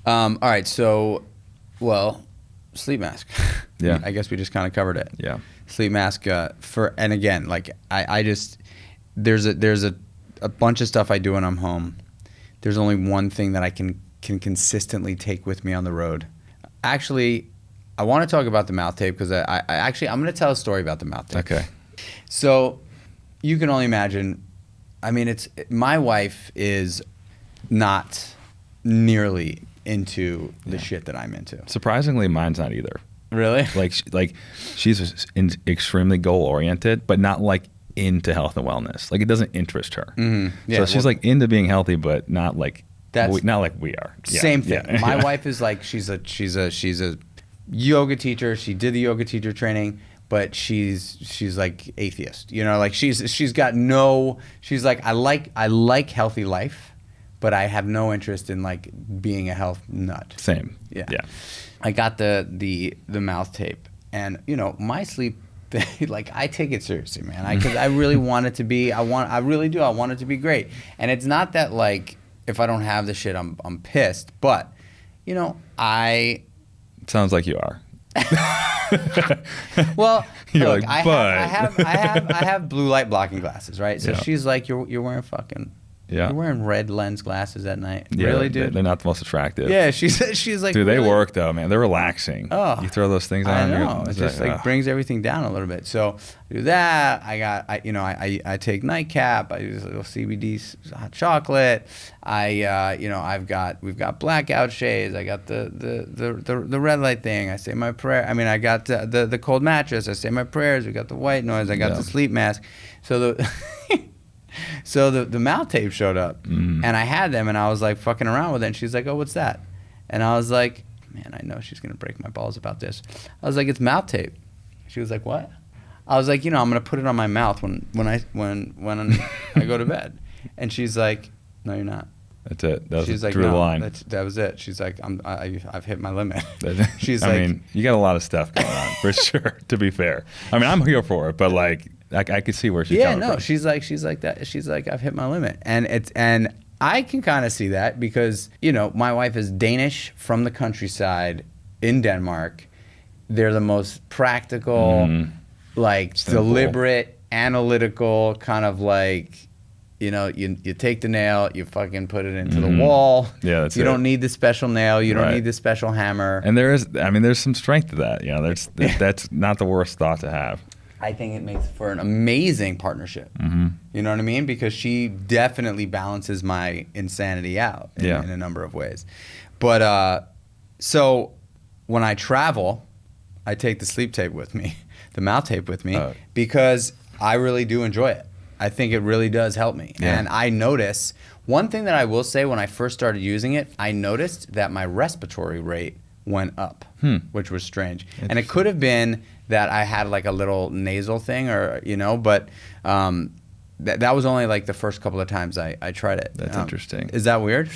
All right. So, sleep mask. Yeah. I guess we just kind of covered it. Yeah. Sleep mask and again, like I just there's a bunch of stuff I do when I'm home. There's only one thing that I can consistently take with me on the road. Actually, I want to talk about the mouth tape because I'm going to tell a story about the mouth tape. Okay. So you can only imagine. I mean, my wife is not nearly into the shit that I'm into. Surprisingly, mine's not either. Really? Like she's extremely goal oriented, but not like into health and wellness. Like it doesn't interest her. Mm-hmm. Yeah, so she's like into being healthy, but not like not like we are. Yeah. Same thing. Yeah. My wife is like she's a yoga teacher. She did the yoga teacher training, but she's like atheist. Like she's got no. She's like I like healthy life, but I have no interest in like being a health nut. Same. Yeah. Yeah. I got the mouth tape, and my sleep. Like I take it seriously, man. Because I really want it to be. I really do. I want it to be great. And it's not that like if I don't have the shit, I'm pissed. But I. It sounds like you are. Well, you're look, like, I have blue light blocking glasses, right? So she's like, you're wearing fucking. Yeah. You're wearing red lens glasses at night. Yeah, really, dude? They're not the most attractive. Yeah, she's like. Dude, really? They work though, man. They're relaxing. Oh, you throw those things on. I know. It just like brings everything down a little bit. So I do that. I take nightcap. I use a little CBD hot chocolate. We've got blackout shades. I got the red light thing. I say my prayer. I mean, I got the cold mattress. I say my prayers. We got the white noise. I got the sleep mask. So the mouth tape showed up, and I had them, and I was like fucking around with it, and she's like, oh, what's that? And I was like, man, I know she's going to break my balls about this. I was like, it's mouth tape. She was like, what? I was like, I'm going to put it on my mouth when I go to bed. And she's like, no, you're not. That's it. That was She's like, drew the no, line. that was it. She's like, I've hit my limit. She's I like, mean, you got a lot of stuff going on for sure. To be fair, I mean, I'm here for it, but like, I could see where she's coming from. she's like that. She's like, I've hit my limit, and I can kind of see that because my wife is Danish from the countryside in Denmark. They're the most practical, like Simple. deliberate, analytical kind of like. You take the nail, you fucking put it into the wall. Yeah, that's You it. don't need the special nail. You don't Right. need the special hammer. And there's some strength to that. That's not the worst thought to have. I think it makes for an amazing partnership. You know what I mean? Because she definitely balances my insanity out in a number of ways. But so when I travel, I take the sleep tape with me, the mouth tape with me, because I really do enjoy it. I think it really does help me. Yeah. And I notice, one thing that I will say when I first started using it, I noticed that my respiratory rate went up, which was strange. And it could have been that I had like a little nasal thing but that was only like the first couple of times I tried it. That's interesting. Is that weird?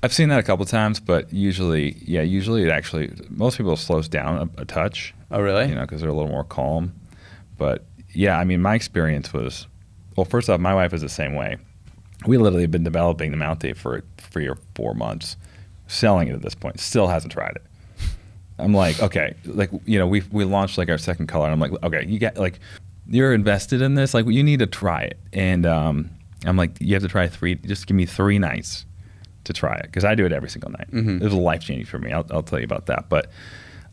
I've seen that a couple times, but usually it actually, most people slows down a touch. Oh, really? Because they're a little more calm. But yeah, I mean, my experience was, well, first off, my wife is the same way. We literally have been developing the mouth tape for 3 or 4 months, selling it at this point. Still hasn't tried it. I'm like, okay, like we launched like our second color. And I'm like, okay, you're invested in this. Like, you need to try it. And I'm like, you have to try 3. Just give me 3 nights to try it, because I do it every single night. It was life changing for me. I'll tell you about that. But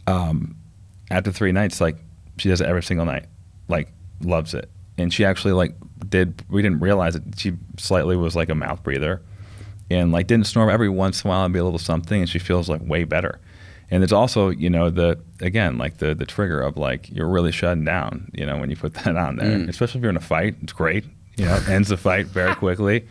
after 3 nights, like, she does it every single night. Like, loves it. And she actually we didn't realize it. She slightly was like a mouth breather, and like didn't snore. Every once in a while it'd be a little something, and she feels like way better. And there's also, the trigger of like, you're really shutting down, when you put that on there, especially if you're in a fight. It's great, ends the fight very quickly.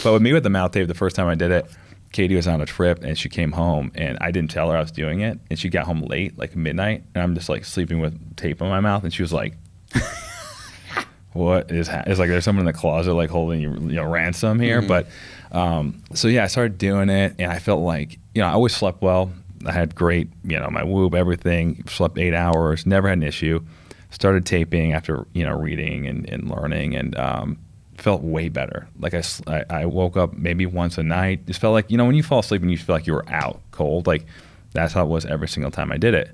But with me, with the mouth tape, the first time I did it, Katie was on a trip and she came home, and I didn't tell her I was doing it. And she got home late, like midnight, and I'm just like sleeping with tape on my mouth. And she was like, what is it's like there's someone in the closet like holding ransom here. But so yeah, I started doing it, and I felt like I always slept well. I had great my whoop, everything. Slept 8 hours, never had an issue. Started taping after reading and learning, and felt way better. Like I woke up maybe once a night. Just felt like when you fall asleep and you feel like you were out cold, like that's how it was every single time I did it.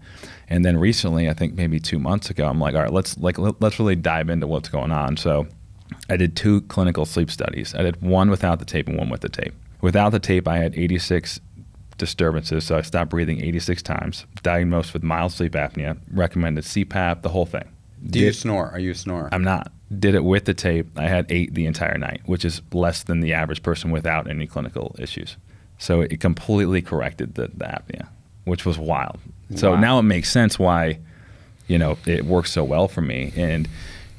And then recently, I think maybe 2 months ago, I'm like, all right, let's really dive into what's going on. So I did 2 clinical sleep studies. I did one without the tape and one with the tape. Without the tape, I had 86 disturbances, so I stopped breathing 86 times. Diagnosed with mild sleep apnea. Recommended CPAP, the whole thing. Do you snore? Are you a snorer? I'm not. Did it with the tape. I had 8 the entire night, which is less than the average person without any clinical issues. So it completely corrected the apnea, which was wild. So now it makes sense why, it works so well for me. And,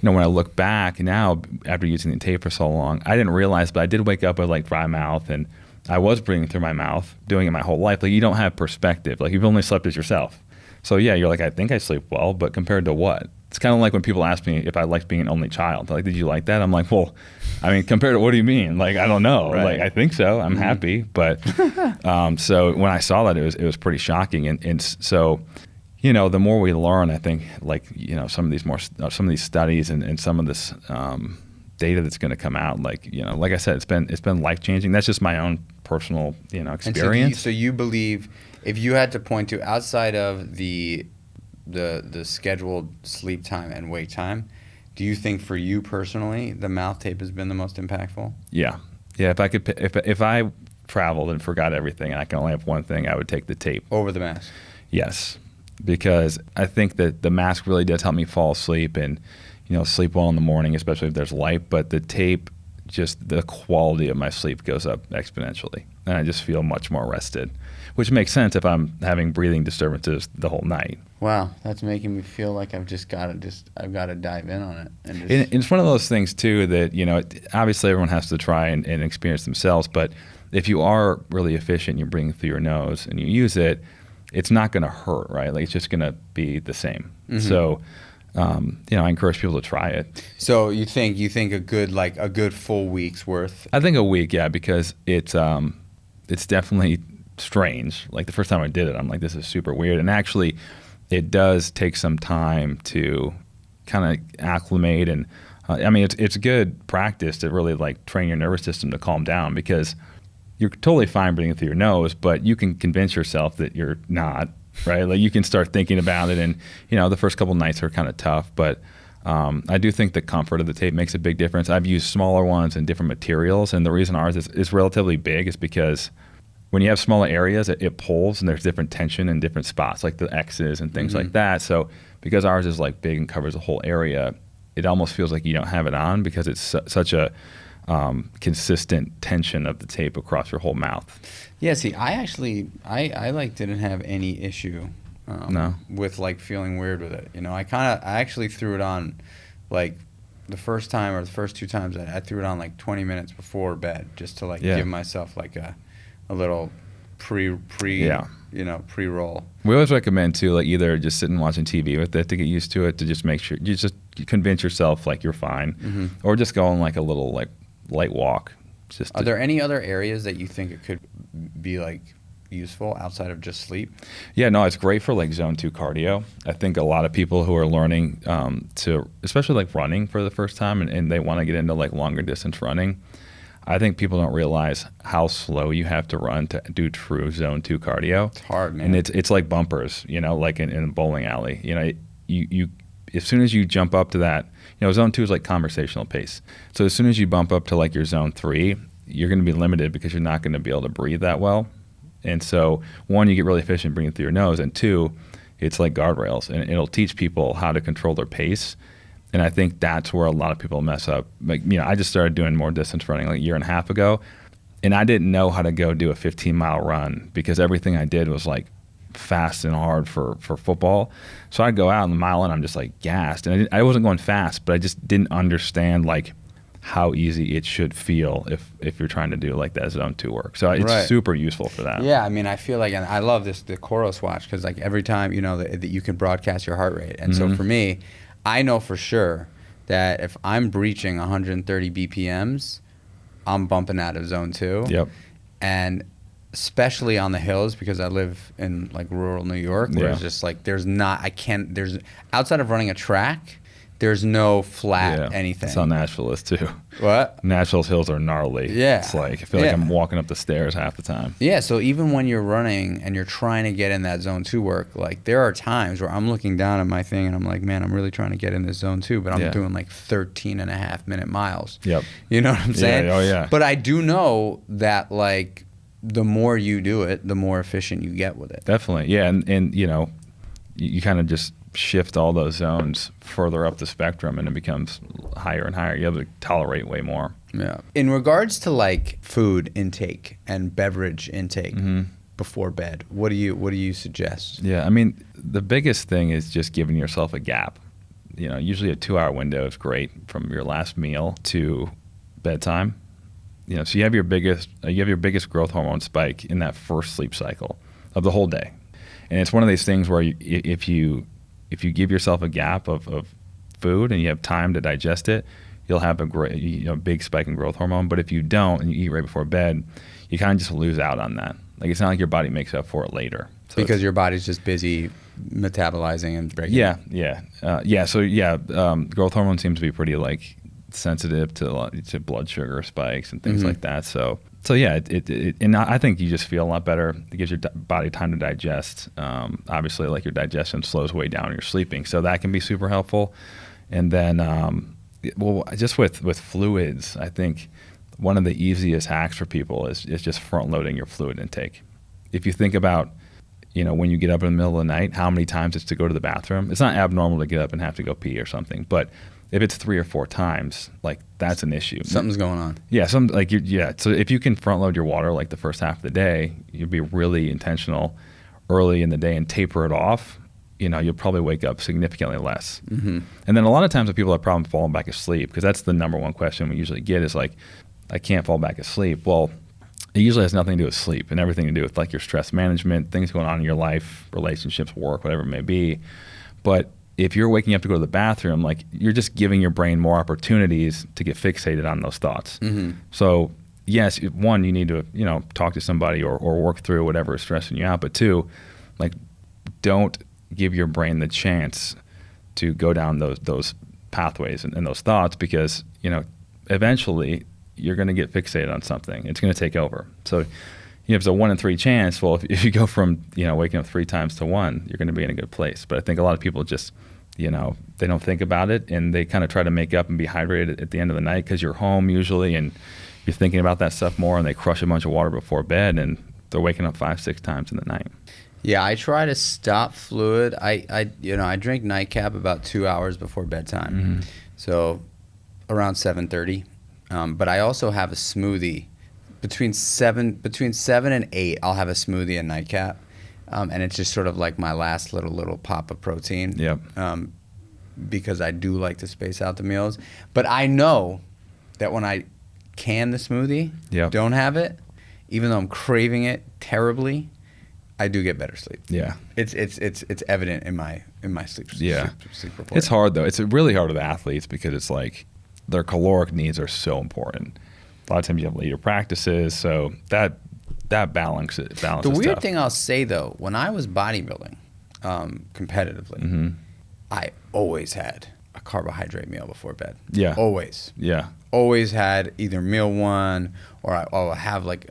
when I look back now, after using the tape for so long, I didn't realize, but I did wake up with like dry mouth, and I was breathing through my mouth, doing it my whole life. Like, you don't have perspective. Like, you've only slept as yourself. So yeah, you're like, I think I sleep well, but compared to what? It's kind of like when people ask me if I liked being an only child. Like, did you like that? I'm like, well, I mean, compared to what do you mean? Like, I don't know. Right. Like, I think so. I'm happy. But so when I saw that, it was pretty shocking. And so, the more we learn, I think, like, some of these studies and some of this data that's going to come out, like, like I said, it's been life changing. That's just my own personal, experience. And so you believe, if you had to point to outside of the scheduled sleep time and wake time, do you think for you personally the mouth tape has been the most impactful? Yeah. If I traveled and forgot everything and I can only have one thing, I would take the tape Over the mask? Yes, because I think that the mask really does help me fall asleep and sleep well in the morning, especially if there's light. But the tape, just the quality of my sleep goes up exponentially, and I just feel much more rested, which makes sense if I'm having breathing disturbances the whole night. Wow, that's making me feel like I've got to dive in on it. And it's one of those things too that obviously everyone has to try and experience themselves, but if you are really efficient, you're breathing through your nose and you use it, it's not going to hurt, right? Like, it's just going to be the same. So I encourage people to try it. So you think a good full week's worth? I think a week, yeah, because it's definitely strange. Like the first time I did it, I'm like, this is super weird. And actually, it does take some time to kind of acclimate. And it's good practice to really like train your nervous system to calm down, because you're totally fine breathing through your nose, but you can convince yourself that you're not, right? Like you can start thinking about it, and the first couple nights are kind of tough, but I do think the comfort of the tape makes a big difference. I've used smaller ones and different materials, and the reason ours is relatively big is because when you have smaller areas, it pulls, and there's different tension in different spots, like the X's and things like that. So because ours is like big and covers the whole area, it almost feels like you don't have it on, because it's such a consistent tension of the tape across your whole mouth. Yeah, see, I like didn't have any issue with like feeling weird with it. I actually threw it on like the first time or the first two times I threw it on like 20 minutes before bed, just to like give myself like a little pre-roll. We always recommend too, like either just sitting watching TV with it to get used to it, to just make sure you just convince yourself like you're fine, or just go on like a little like light walk. Are there any other areas that you think it could be like useful outside of just sleep? Yeah, no, it's great for like zone 2 cardio. I think a lot of people who are learning to, especially like running for the first time, and they want to get into like longer distance running, I think people don't realize how slow you have to run to do true zone 2 cardio. It's hard, man. And it's like bumpers, like in a bowling alley. You as soon as you jump up to that, zone 2 is like conversational pace. So as soon as you bump up to like your zone 3, you're going to be limited, because you're not going to be able to breathe that well. And so 1, you get really efficient breathing through your nose, and 2, it's like guardrails, and it'll teach people how to control their pace. And I think that's where a lot of people mess up. Like, I just started doing more distance running like a year and a half ago, and I didn't know how to go do a 15-mile run, because everything I did was like fast and hard for football. So I'd go out in the mile and I'm just like gassed, and I wasn't going fast, but I just didn't understand like how easy it should feel if you're trying to do like that zone 2 work. So it's super useful for that. Yeah, I feel like, and I love the Coros watch, because like every time that you can broadcast your heart rate, and so for me, I know for sure that if I'm breaching 130 BPMs, I'm bumping out of zone 2. Yep. And especially on the hills, because I live in like rural New York, where it's just like there's outside of running a track, there's no flat anything. That's how Nashville is too. What? Nashville's hills are gnarly. Yeah. It's like, I feel like I'm walking up the stairs half the time. Yeah, so even when you're running and you're trying to get in that zone 2 work, like there are times where I'm looking down at my thing and I'm like, man, I'm really trying to get in this zone 2, but I'm doing like 13.5-minute miles. Yep. You know what I'm saying? Yeah. Oh, yeah. But I do know that like the more you do it, the more efficient you get with it. Definitely. Yeah, and you kind of just shift all those zones further up the spectrum, and it becomes higher and higher. You have to tolerate way more. Yeah. In regards to like food intake and beverage intake before bed, what do you suggest? Yeah, the biggest thing is just giving yourself a gap. Usually a 2-hour window is great from your last meal to bedtime. So you have your biggest growth hormone spike in that first sleep cycle of the whole day, and it's one of these things where if you give yourself a gap of food and you have time to digest it, you'll have a great, big spike in growth hormone. But if you don't and you eat right before bed, you kind of just lose out on that. Like, it's not like your body makes up for it later. So because your body's just busy metabolizing and breaking. Growth hormone seems to be pretty like sensitive to blood sugar spikes and things like that. So yeah, and I think you just feel a lot better. It gives your body time to digest. Obviously, like your digestion slows way down when you're sleeping, so that can be super helpful. And then, just with fluids, I think one of the easiest hacks for people is just front loading your fluid intake. If you think about, when you get up in the middle of the night, how many times it's to go to the bathroom. It's not abnormal to get up and have to go pee or something, but if it's 3 or 4 times, like that's an issue. Something's going on. Yeah, So if you can front load your water like the first half of the day, you'll be really intentional early in the day and taper it off. You'll probably wake up significantly less. And then a lot of times when people have problems falling back asleep, because that's the number one question we usually get is like, I can't fall back asleep. Well, it usually has nothing to do with sleep and everything to do with like your stress management, things going on in your life, relationships, work, whatever it may be. But if you're waking up to go to the bathroom, like you're just giving your brain more opportunities to get fixated on those thoughts. So yes, one, you need to, talk to somebody or work through whatever is stressing you out. But two, like, don't give your brain the chance to go down those pathways and those thoughts, because, eventually you're going to get fixated on something. It's going to take over. So it's a 1 in 3 chance. Well, if you go from, waking up 3 times to 1, you're going to be in a good place. But I think a lot of people just, they don't think about it, and they kind of try to make up and be hydrated at the end of the night because you're home usually and you're thinking about that stuff more, and they crush a bunch of water before bed and they're waking up 5-6 times in the night. Yeah, I try to stop fluid. I drink nightcap about 2 hours before bedtime, so around 7:30. But I also have a smoothie between 7 and 8. I'll have a smoothie and nightcap, and it's just sort of like my last little pop of protein. Yep. Because I do like to space out the meals, but I know that when I can the smoothie, don't have it, even though I'm craving it terribly, I do get better sleep. Yeah. It's evident in my sleep. Yeah. Sleep report. It's hard though. It's really hard with athletes because it's like their caloric needs are so important. A lot of times you have later practices, so that balance is The weird tough. thing I'll say though, when I was bodybuilding competitively, I always had a carbohydrate meal before bed. Yeah. Always. Yeah. Always had either meal one, or I'll have like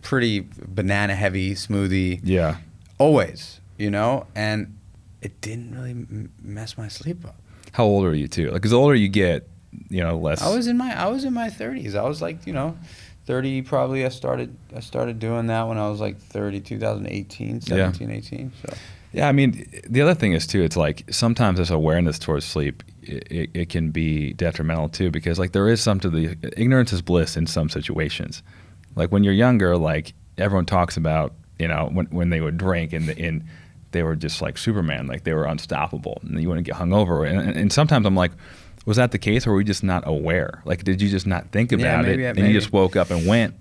pretty banana heavy smoothie. Yeah. Always, and it didn't really mess my sleep up. How old are you too? Like, 'cause the older you get, less. I was in my 30s. I was like, 30 probably. I started doing that when I was like 30, 2018, 17, 18. So. Yeah, I mean, the other thing is too, it's like sometimes this awareness towards sleep, it can be detrimental too, because like there is some to the ignorance is bliss in some situations. Like when you're younger, like everyone talks about, when they would drink and they were just like Superman, like they were unstoppable and you wouldn't get hungover. And sometimes I'm like, was that the case, or were we just not aware? Like, did you just not think about it and you just woke up and went?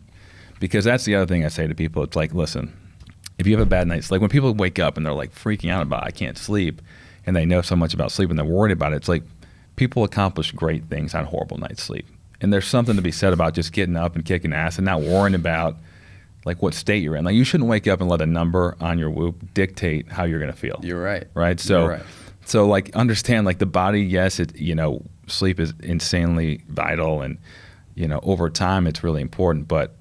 Because that's the other thing I say to people. It's like, listen, if you have a bad night's, like when people wake up and they're like freaking out about I can't sleep, and they know so much about sleep and they're worried about it, it's like people accomplish great things on horrible night's sleep. And there's something to be said about just getting up and kicking ass and not worrying about like what state you're in. Like you shouldn't wake up and let a number on your Whoop dictate how you're going to feel. You're right. Right? So, You're right. So like understand like the body, yes, sleep is insanely vital, and over time it's really important, but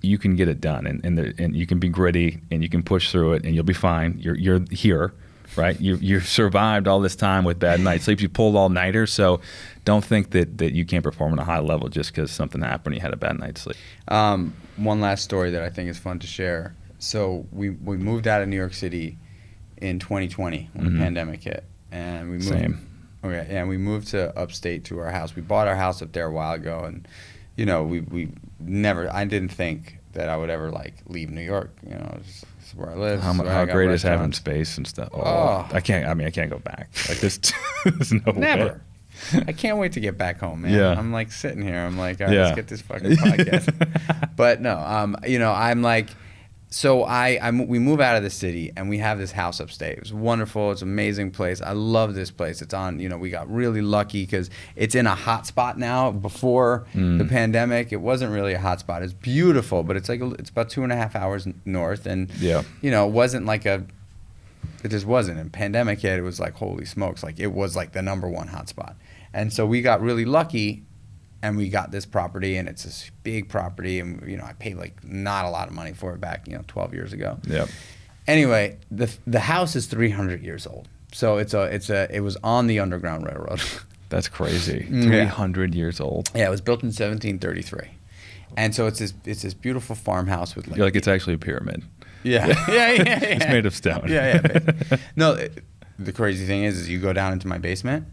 you can get it done, and you can be gritty and you can push through it and you'll be fine. You're here, right? You survived all this time with bad night sleep. You pulled all-nighters, so don't think that you can't perform at a high level just because something happened and you had a bad night's sleep. One last story that I think is fun to share. So we moved out of New York City in 2020 when the pandemic hit, and we moved. Same. Okay, and we moved to upstate to our house. We bought our house up there a while ago, and we never. I didn't think that I would ever like leave New York. It's where I live. How great is having space and stuff? Oh. I can't go back. Like this, there's no Never. way. I can't wait to get back home, man. Yeah. I'm like sitting here. I'm like, all right, let's get this fucking podcast. But no, I'm like, so we move out of the city and we have this house upstate. It's wonderful. It's an amazing place. I love this place. It's on, we got really lucky because it's in a hot spot now. Before the pandemic, it wasn't really a hot spot. It's beautiful, but it's about 2.5 hours north. And, it wasn't like it just wasn't. And pandemic hit, it was like, holy smokes. Like it was like the #1 hot spot. And so we got really lucky, and we got this property, and it's this big property, and I paid like not a lot of money for it back 12 years ago. Yep. Anyway, the house is 300 years old, so it was on the Underground Railroad. That's crazy. 300 years old. Yeah, it was built in 1733, and so it's this beautiful farmhouse with like. You're like, it's actually a pyramid. Yeah. It's made of stone. Yeah. No, the crazy thing is you go down into my basement,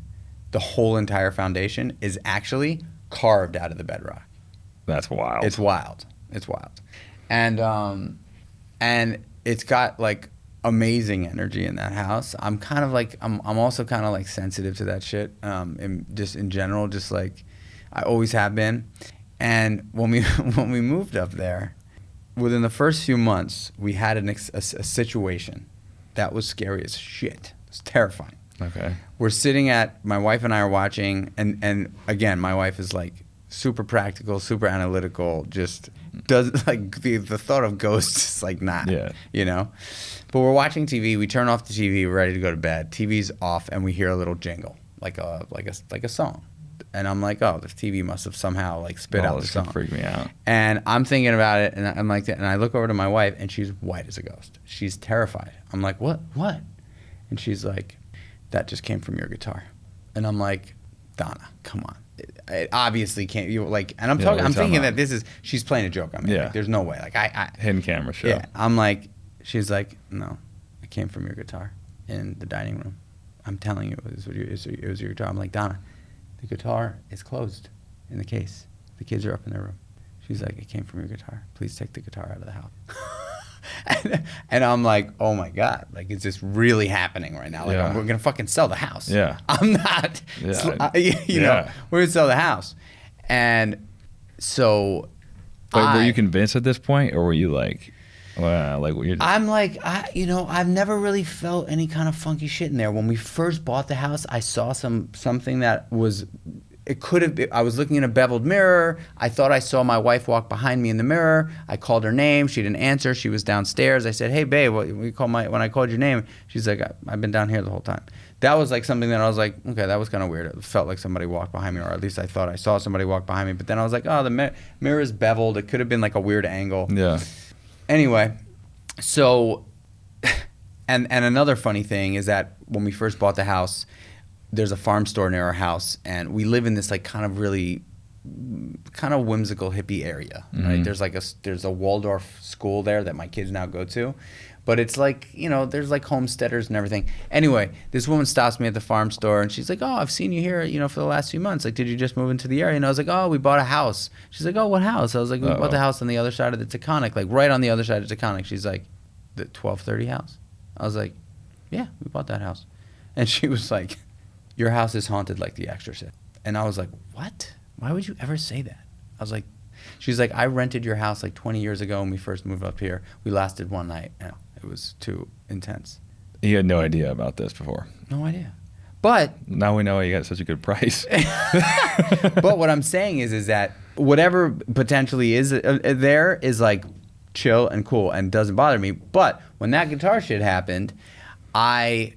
the whole entire foundation is actually carved out of the bedrock. That's wild. It's wild. And it's got like amazing energy in that house. I'm kind of like I'm also kind of like sensitive to that shit. And just in general, just like I always have been. And when we moved up there, within the first few months, we had a situation that was scary as shit. It's terrifying. Okay. We're sitting my wife and I are watching, and again, my wife is like super practical, super analytical, just does like the thought of ghosts is like not, you know? But we're watching TV, we turn off the TV, we're ready to go to bed. TV's off and we hear a little jingle, like a song. And I'm like, oh, the TV must have somehow like spit out the song. Freak me out. And I'm thinking about it, and I'm like, and I look over to my wife, and she's white as a ghost. She's terrified. I'm like, what? And she's like, that just came from your guitar. And I'm like, Donna, come on. It obviously can't. You like, and I'm thinking that she's playing a joke on me. Yeah. Like, there's no way. Like hidden camera show. Yeah. I'm like, she's like, no, it came from your guitar in the dining room. I'm telling you, it was your guitar. I'm like, Donna, the guitar is closed in the case. The kids are up in their room. She's like, it came from your guitar. Please take the guitar out of the house. and I'm like, oh my God, like, is this really happening right now? Like, we're going to fucking sell the house. Yeah. I'm not, you know, we're going to sell the house. And so But were you convinced at this point, or were you like, wow, like you're just... I'm like, I've never really felt any kind of funky shit in there. When we first bought the house, I saw something that was, it could have been, I was looking in a beveled mirror. I thought I saw my wife walk behind me in the mirror. I called her name. She didn't answer. She was downstairs. I said, hey, babe, when I called your name, she's like, I've been down here the whole time. That was like something that I was like, okay, that was kind of weird. It felt like somebody walked behind me, or at least I thought I saw somebody walk behind me. But then I was like, oh, the mirror is beveled. It could have been like a weird angle. Yeah. Anyway, so, and another funny thing is that when we first bought the house, there's a farm store near our house, and we live in this like kind of really kind of whimsical hippie area, right? There's a Waldorf school there that my kids now go to, but it's like, you know, there's like homesteaders and everything. Anyway, this woman stops me at the farm store, and she's like, oh, I've seen you here, you know, for the last few months. Like, did you just move into the area? And I was like, oh, we bought a house. She's like, oh, what house? I was like, we bought the house on the other side of the Taconic, like right on the other side of Taconic. She's like, the 1230 house? I was like, yeah, we bought that house. And she was like, your house is haunted like The Exorcist. And I was like, what? Why would you ever say that? I was like, she's like, I rented your house like 20 years ago when we first moved up here. We lasted one night. And it was too intense. You had no idea about this before. No idea. But now we know you got such a good price. But what I'm saying is that whatever potentially is there is like chill and cool and doesn't bother me. But when that guitar shit happened, I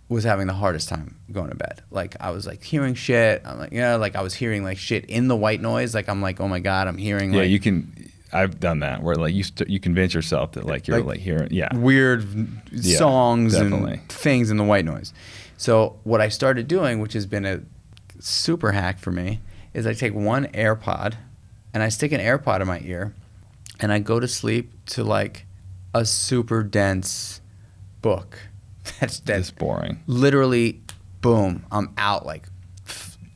was having the hardest time going to bed. Like, I was like hearing shit. I'm like, you know, like I was hearing like shit in the white noise. Like, I'm like, oh my God, I'm hearing like... Yeah, you can... I've done that where like you convince yourself that like you're like hearing weird songs definitely. And things in the white noise. So what I started doing, which has been a super hack for me, is I take one AirPod and I stick an AirPod in my ear and I go to sleep to like a super dense book. That's boring. Literally, boom, I'm out, like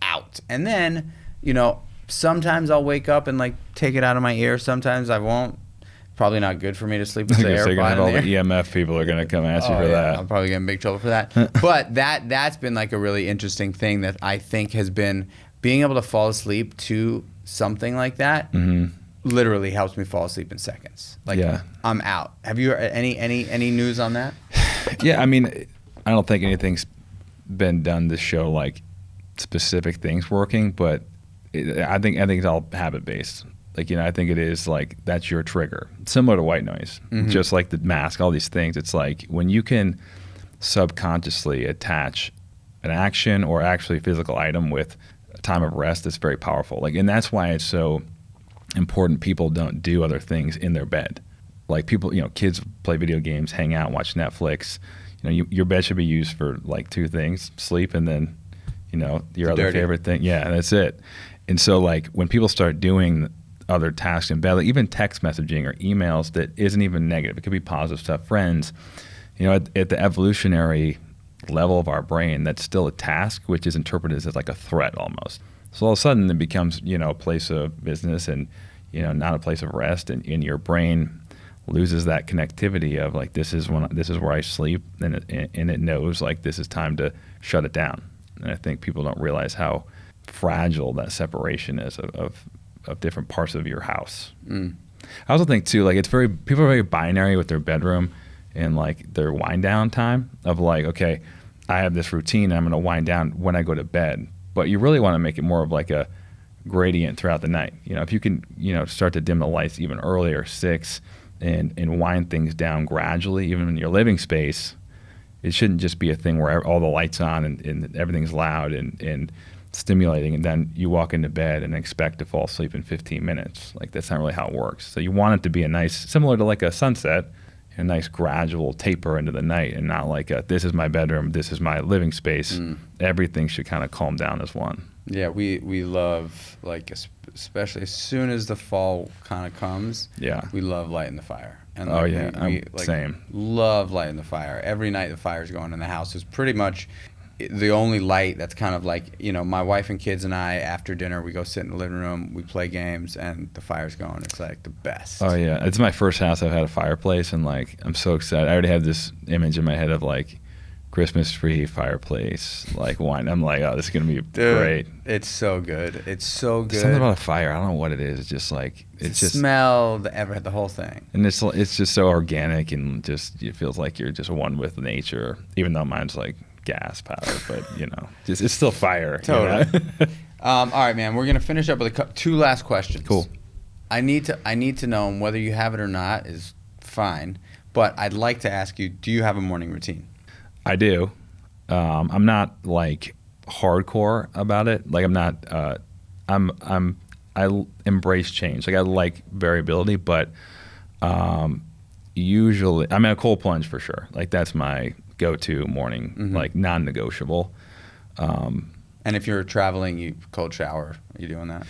out. And then, you know, sometimes I'll wake up and like take it out of my ear. Sometimes I won't. Probably not good for me to sleep with the AirPod in all there. the EMF people are gonna come ask you for that. I'll probably get in big trouble for that. But that's been like a really interesting thing that I think has been being able to fall asleep to something like that. Mm-hmm. Literally helps me fall asleep in seconds. Like I'm out. Have you any news on that? Yeah, I mean, I don't think anything's been done to show like specific things working, but I think it's all habit based. Like, you know, I think it is like that's your trigger, similar to white noise, just like the mask, all these things. It's like when you can subconsciously attach an action or actually a physical item with a time of rest, it's very powerful. Like, and that's why it's so important people don't do other things in their bed. Like people, you know, kids play video games, hang out, watch Netflix. You know, your bed should be used for like two things: sleep and then, you know, your other favorite thing. Yeah, that's it. And so like when people start doing other tasks in bed, like even text messaging or emails that isn't even negative, it could be positive stuff, friends, you know, at the evolutionary level of our brain, that's still a task, which is interpreted as like a threat almost. So all of a sudden it becomes, you know, a place of business and, you know, not a place of rest, and your brain loses that connectivity of like, this is where I sleep, and it knows like this is time to shut it down. And I think people don't realize how fragile that separation is of different parts of your house. I also think too, like people are very binary with their bedroom and like their wind down time of like, okay, I have this routine and I'm going to wind down when I go to bed. But you really want to make it more of like a gradient throughout the night. If you can, start to dim the lights even earlier, 6, and wind things down gradually, even in your living space. It shouldn't just be a thing where all the lights on and everything's loud and stimulating, and then you walk into bed and expect to fall asleep in 15 minutes. Like, that's not really how it works. So you want it to be a nice, similar to like a sunset, a nice gradual taper into the night, and not like this is my bedroom, this is my living space. Everything should kind of calm down as one. Yeah, we love, like, especially as soon as the fall kind of comes. Yeah, we love lighting the fire. And like, we same. Love lighting the fire. Every night the fire's going in the house is pretty much the only light that's kind of like, my wife and kids and I, after dinner, we go sit in the living room, we play games, and the fire's going. It's like the best. Oh yeah, it's my first house I've had a fireplace, and like I'm so excited. I already have this image in my head of like Christmas tree, fireplace, like wine. I'm like, oh, this is gonna be great. It's so good. It's so good. Something about a fire. I don't know what it is. It's just like it's just smell, the whole thing. And it's just so organic, and just it feels like you're just one with nature. Even though mine's like gas powered, but just it's still fire. Totally. All right, man. We're gonna finish up with 2 last questions. Cool. I need to know, and whether you have it or not is fine. But I'd like to ask you: do you have a morning routine? I do. I'm not like hardcore about it. Like I'm not. I embrace change. Like I like variability, but usually I'm at a cold plunge for sure. Like that's my go-to morning, like non-negotiable. And if you're traveling, you cold shower. Are you doing that?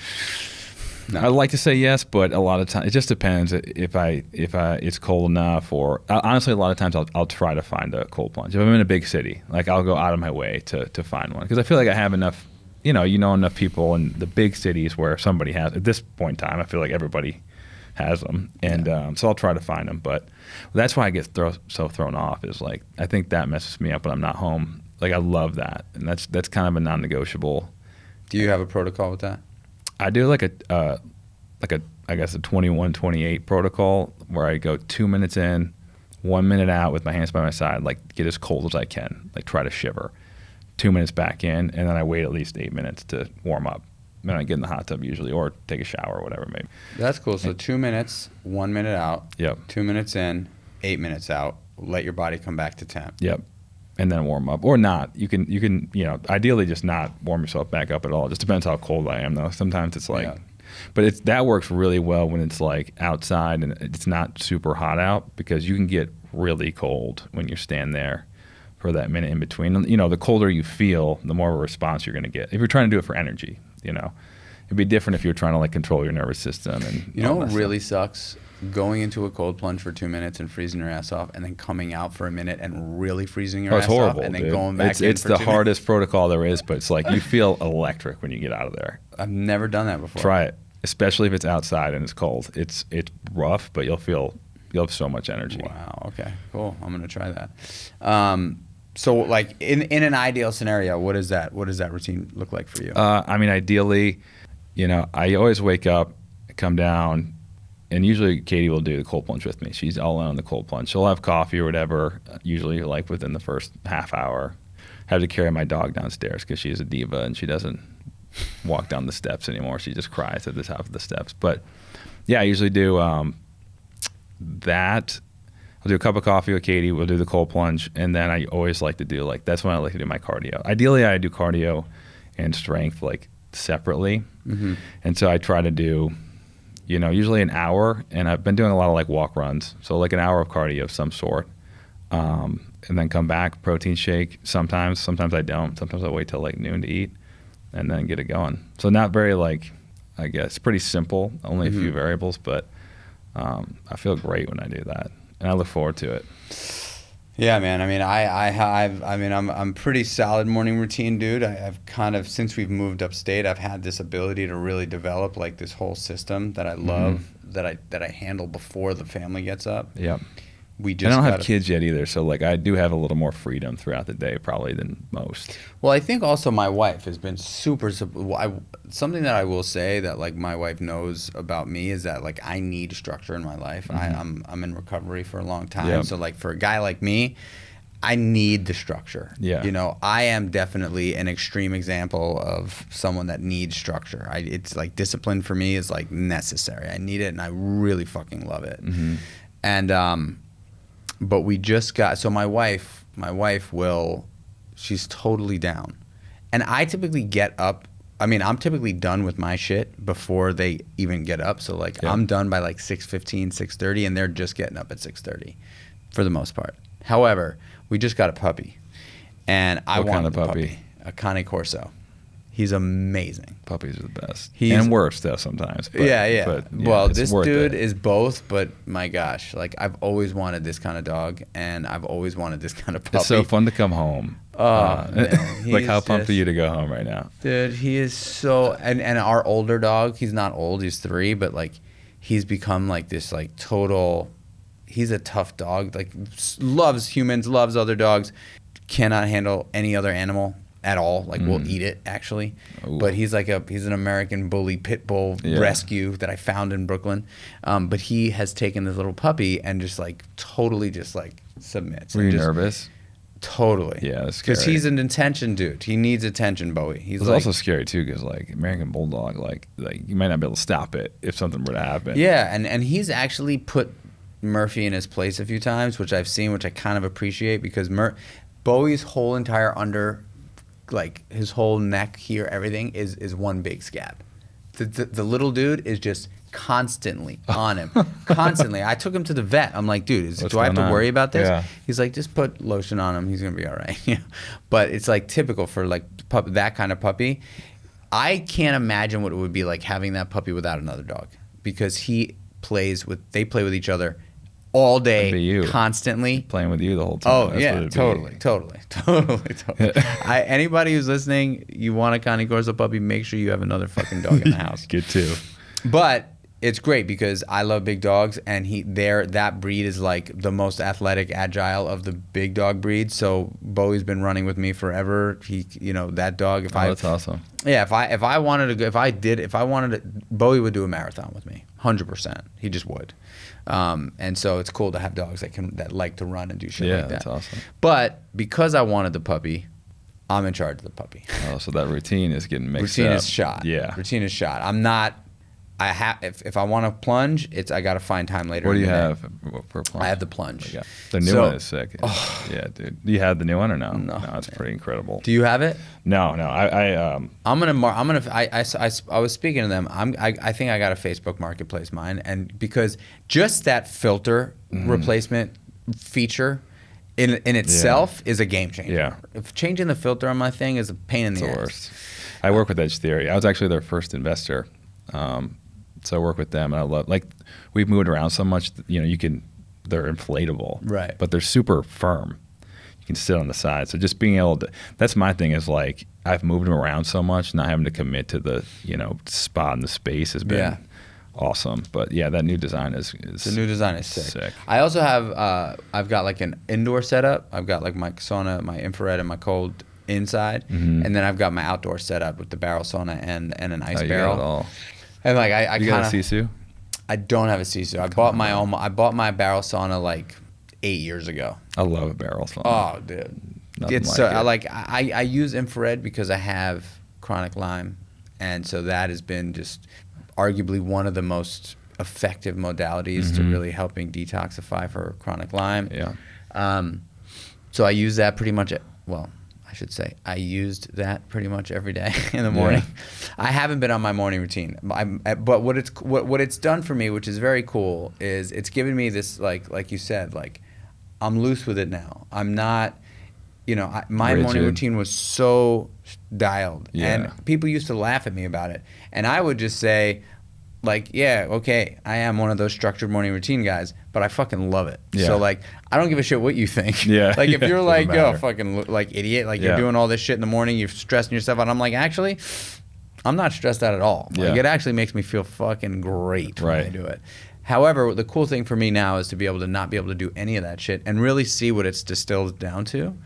No. I'd like to say yes, but a lot of times it just depends if it's cold enough, or honestly, a lot of times I'll try to find a cold plunge. If I'm in a big city, like I'll go out of my way to find one, because I feel like I have enough, enough people in the big cities where somebody has, at this point in time, I feel like everybody has them, and so I'll try to find them. But that's why I get so thrown off, is like I think that messes me up when I'm not home. Like I love that, and that's kind of a non-negotiable. Do you have a protocol with that? I do like a I guess a 21-28 protocol, where I go 2 minutes in, 1 minute out with my hands by my side, like get as cold as I can, like try to shiver. 2 minutes back in, and then I wait at least 8 minutes to warm up. Then I get in the hot tub usually, or take a shower or whatever maybe. That's cool. So 2 minutes, 1 minute out. Yep. 2 minutes in, 8 minutes out. Let your body come back to temp. Yep. And then warm up, or not. You can ideally just not warm yourself back up at all. It just depends how cold I am though. Sometimes it's like, but that works really well when it's like outside and it's not super hot out, because you can get really cold when you stand there for that minute in between. And, the colder you feel, the more of a response you're going to get. If you're trying to do it for energy, it'd be different if you're trying to like control your nervous system. And what really sucks? Going into a cold plunge for 2 minutes and freezing your ass off, and then coming out for a minute and really freezing your ass horrible, off, and then dude. going back in it's for the 2 hardest minutes. protocol there is, but it's like you feel electric when you get out of there. I've never done that before. Try it, especially if it's outside and it's cold. It's rough, but you'll have so much energy. Wow. Okay. Cool. I'm gonna try that. So, like in an ideal scenario, what does that routine look like for you? Ideally, I always wake up, come down. And usually Katie will do the cold plunge with me. She's all in on the cold plunge. She'll have coffee or whatever, usually like within the first half hour. I have to carry my dog downstairs because she's a diva and she doesn't walk down the steps anymore. She just cries at the top of the steps. But yeah, I usually do that. I'll do a cup of coffee with Katie. We'll do the cold plunge. And then I always like to do that's when I like to do my cardio. Ideally, I do cardio and strength like separately. Mm-hmm. And so I try to do usually an hour, and I've been doing a lot of like walk runs. So like an hour of cardio of some sort. And then come back, protein shake sometimes I don't. Sometimes I wait till like noon to eat and then get it going. So not very I guess pretty simple, only a few variables, but I feel great when I do that. And I look forward to it. Yeah, man. I'm pretty solid morning routine, dude. I've kind of, since we've moved upstate, I've had this ability to really develop like this whole system that I love, that I handle before the family gets up. Yep. I don't have kids yet either, so like I do have a little more freedom throughout the day probably than most. Well, I think also my wife has been super something that I will say that like my wife knows about me is that like I need structure in my life. I'm in recovery for a long time, so like for a guy like me, I need the structure. Yeah. You know, I am definitely an extreme example of someone that needs structure. It's like discipline for me is like necessary. I need it, and I really fucking love it. Mm-hmm. And but we just got, so my wife will, she's totally down. And I typically get up, I mean, I'm typically done with my shit before they even get up. So like I'm done by like 6:15, 6:30, and they're just getting up at 6:30 for the most part. However, we just got a puppy, and I want kind of the puppy? A Cane Corso. He's amazing. Puppies are the best. He's- and worse stuff sometimes. But, Yeah. But, Well, it's this worth dude it. is both, but my gosh, like I've always wanted this kind of dog, and I've always wanted this kind of puppy. It's so fun to come home. Oh, man. Like how He's pumped are just- you to go home right now? Dude, he is so, and our older dog, he's not old, he's 3, but like he's become like this like total, he's a tough dog, like loves humans, loves other dogs, cannot handle any other animal at all, like will eat it actually. Ooh. But he's an American bully pit bull rescue that I found in Brooklyn. But he has taken this little puppy and just like totally just like submits. Were and you just, nervous? Totally. Yeah, that's because scary. he's an attention dude. He needs attention, Bowie. He's It's like, also scary too, because like American Bulldog, like you might not be able to stop it if something were to happen. yeah, and he's actually put Murphy in his place a few times, which I've seen, which I kind of appreciate, because Bowie's whole entire like his whole neck here, everything is one big scab. The little dude is just constantly on him, constantly. I took him to the vet. I'm like, dude, do I have to worry about this? Yeah. He's like, just put lotion on him. He's gonna be all right. But it's like typical for like that kind of puppy. I can't imagine what it would be like having that puppy without another dog, because they play with each other all That'd be day, you. constantly. Playing with you the whole time. Oh That's what yeah, it'd be. totally. Anybody who's listening, you want a Cane Corso puppy, make sure you have another fucking dog in the house. Get two. But it's great because I love big dogs, and that breed is like the most athletic, agile of the big dog breeds. So Bowie's been running with me forever. That dog. That's awesome. Yeah, if I wanted to, Bowie would do a marathon with me, 100%. He just would. And so it's cool to have dogs that like to run and do shit like that. That's awesome. But because I wanted the puppy, I'm in charge of the puppy. Oh, so that routine is getting mixed Routine up. is shot. Yeah. Routine is shot. I'm not. If I want to plunge, I got to find time later. What do in you the day. have for plunge? I have the plunge. Yeah. The new one is sick. Yeah, dude. Do you have the new one or no? No, it's pretty incredible. Do you have it? No. I was speaking to them. I think I got a Facebook Marketplace mine, and because just that filter replacement feature in itself is a game changer. Yeah. If changing the filter on my thing is a pain in the ass. Worst. I work with Edge Theory. I was actually their first investor. So I work with them, and I love, like, we've moved around so much, they're inflatable. Right. But they're super firm. You can sit on the side. So just being able to, that's my thing, is like, I've moved them around so much, not having to commit to the, spot in the space has been awesome. But yeah, that new design is the new design is sick. I also have, I've got like an indoor setup. I've got like my sauna, my infrared, and my cold inside. And then I've got my outdoor setup with the barrel sauna and an ice barrel. Got it all. And like I You kind got a of, Sisu? I don't have a Sisu. I bought my own. I bought my barrel sauna like 8 years ago. I love a barrel sauna. Oh, dude, Nothing it's like so it. I use infrared because I have chronic Lyme, and so that has been just arguably one of the most effective modalities to really helping detoxify for chronic Lyme. Yeah. So I use that pretty much. I should say I used that pretty much every day in the morning. Yeah. I haven't been on my morning routine, but what it's done for me, which is very cool, is it's given me this like you said, like I'm loose with it now. I'm not, my Rigid. morning routine was so dialed, Yeah. and people used to laugh at me about it, and I would just say, like, yeah, okay, I am one of those structured morning routine guys, but I fucking love it. Yeah. So like, I don't give a shit what you think. Yeah. Like if you're like, Doesn't yo, matter. fucking like idiot, like Yeah. you're doing all this shit in the morning, you're stressing yourself out. I'm like, actually, I'm not stressed out at all. Like Yeah. it actually makes me feel fucking great when I Right. do it. However, the cool thing for me now is to be able to not be able to do any of that shit and really see what it's distilled down to,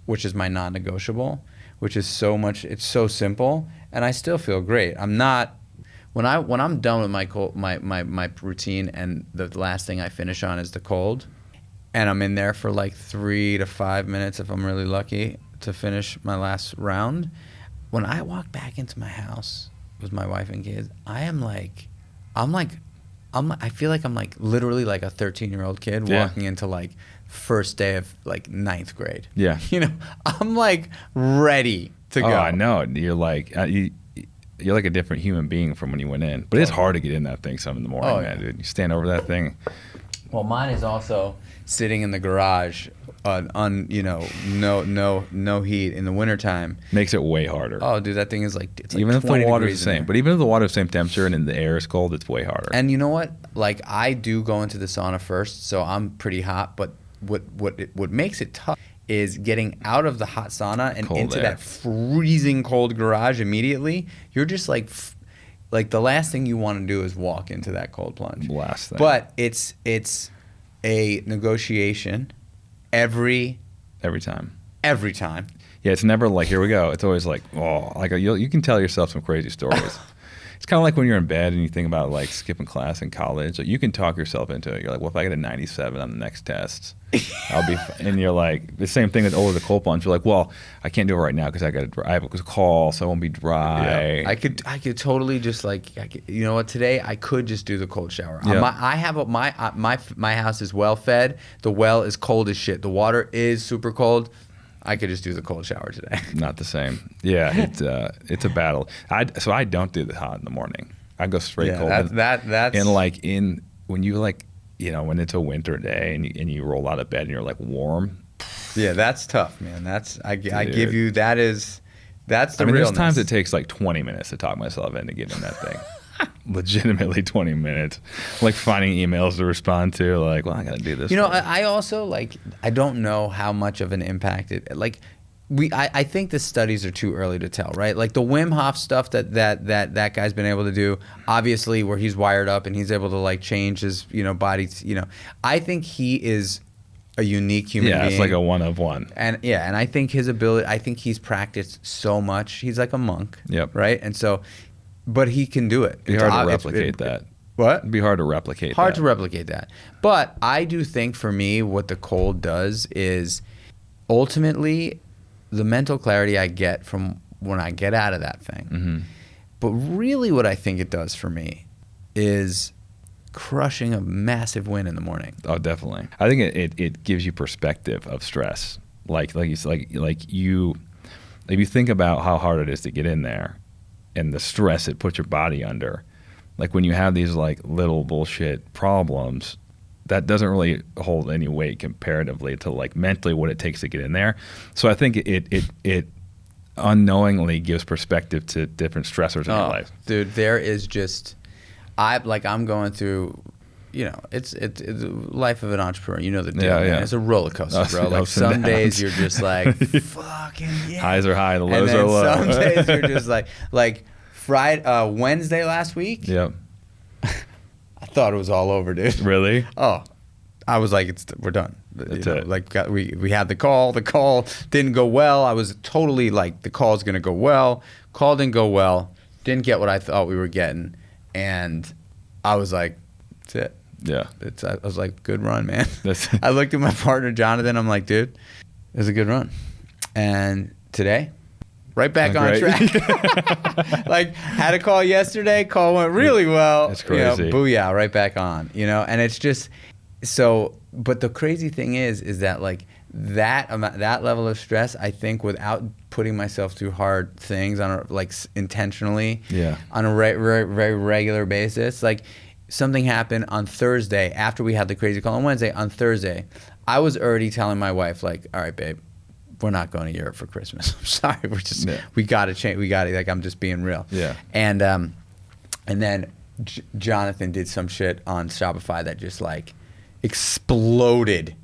which is my non-negotiable, which is so much. It's so simple, and I still feel great. I'm not. When I'm done with my routine and the last thing I finish on is the cold, and I'm in there for like 3 to 5 minutes if I'm really lucky to finish my last round. When I walk back into my house with my wife and kids, I feel like I'm like literally like a 13-year-old kid walking into like first day of like 9th grade. Yeah. You know, I'm like ready to go. Oh, I know. You're like you're like a different human being from when you went in. But it's hard to get in that thing some in the morning, man, dude. You stand over that thing. Well, mine is also sitting in the garage no heat in the wintertime. Makes it way harder. Oh, dude, that thing is like, it's like even if the water's the same. But But even if the water's the same temperature and the air is cold, it's way harder. And you know what? Like, I do go into the sauna first, so I'm pretty hot. But what makes it tough is getting out of the hot sauna and Cold into air. that freezing cold garage immediately. You're just like the last thing you want to do is walk into that cold plunge. Last thing. But it's a negotiation every time. Every time. Yeah, it's never like, here we go. It's always like, oh, like you can tell yourself some crazy stories. It's kind of like when you're in bed and you think about like skipping class in college. Like, you can talk yourself into it. You're like, well, if I get a 97 on the next test, I'll be. And you're like, the same thing with over the cold plunge. You're like, well, I can't do it right now because I have a call, so I won't be dry. Yeah. I could totally just like, you know what? Today I could just do the cold shower. Yeah. My house is well fed. The well is cold as shit. The water is super cold. I could just do the cold shower today. Not the same. Yeah, it's a battle. So I don't do the hot in the morning. I go straight cold. That's and like when you like, you know, when it's a winter day and you roll out of bed and you're like warm. Yeah, that's tough, man. I give you that's the realness. There's times it takes like 20 minutes to talk myself into getting in that thing. Legitimately 20 minutes. Like finding emails to respond to, like, well, I gotta do this. You know, I also like, I don't know how much of an impact it, like, I think the studies are too early to tell, right? Like the Wim Hof stuff that guy's been able to do, obviously, where he's wired up and he's able to like change his, you know, body, you know, I think he is a unique human being. Yeah, it's like a one of one. And yeah, and I think his ability, I think he's practiced so much. He's like a monk. Yep. Right? And so, but he can do it. It'd be hard to replicate that. What? It'd be hard to replicate that. Hard to replicate that. But I do think for me, what the cold does is ultimately the mental clarity I get from when I get out of that thing. Mm-hmm. But really what I think it does for me is crushing a massive win in the morning. Oh, definitely. I think it gives you perspective of stress. Like you if you think about how hard it is to get in there and the stress it puts your body under, like when you have these like little bullshit problems, that doesn't really hold any weight comparatively to like mentally what it takes to get in there. So I think it unknowingly gives perspective to different stressors in your life. Dude, there is just, I'm going through, you know, it's the life of an entrepreneur. You know the deal, man. It's a roller coaster, bro. Like some days you're just like, fucking yeah. Highs are high, the lows and then are low. Some days you're just like Wednesday last week. Yep. I thought it was all over, dude. Really? Oh, I was like, we're done. That's you know, it. like we had the call. The call didn't go well. I was totally like, the call's gonna go well. Call didn't go well. Didn't get what I thought we were getting, and I was like, that's it. Yeah. I was like, good run, man. I looked at my partner Jonathan. I'm like, dude, it was a good run. And today, right back on track. Like, had a call yesterday. Call went really well. That's crazy. You know, booyah, right back on. You know, and it's just so. But the crazy thing is that like that level of stress, I think, without putting myself through hard things intentionally, on a very regular basis, like. Something happened on Thursday after we had the crazy call on Wednesday. On Thursday, I was already telling my wife, like, all right, babe, we're not going to Europe for Christmas. I'm sorry. We got to change. We got to, like, I'm just being real. Yeah. And then Jonathan did some shit on Shopify that just, like, exploded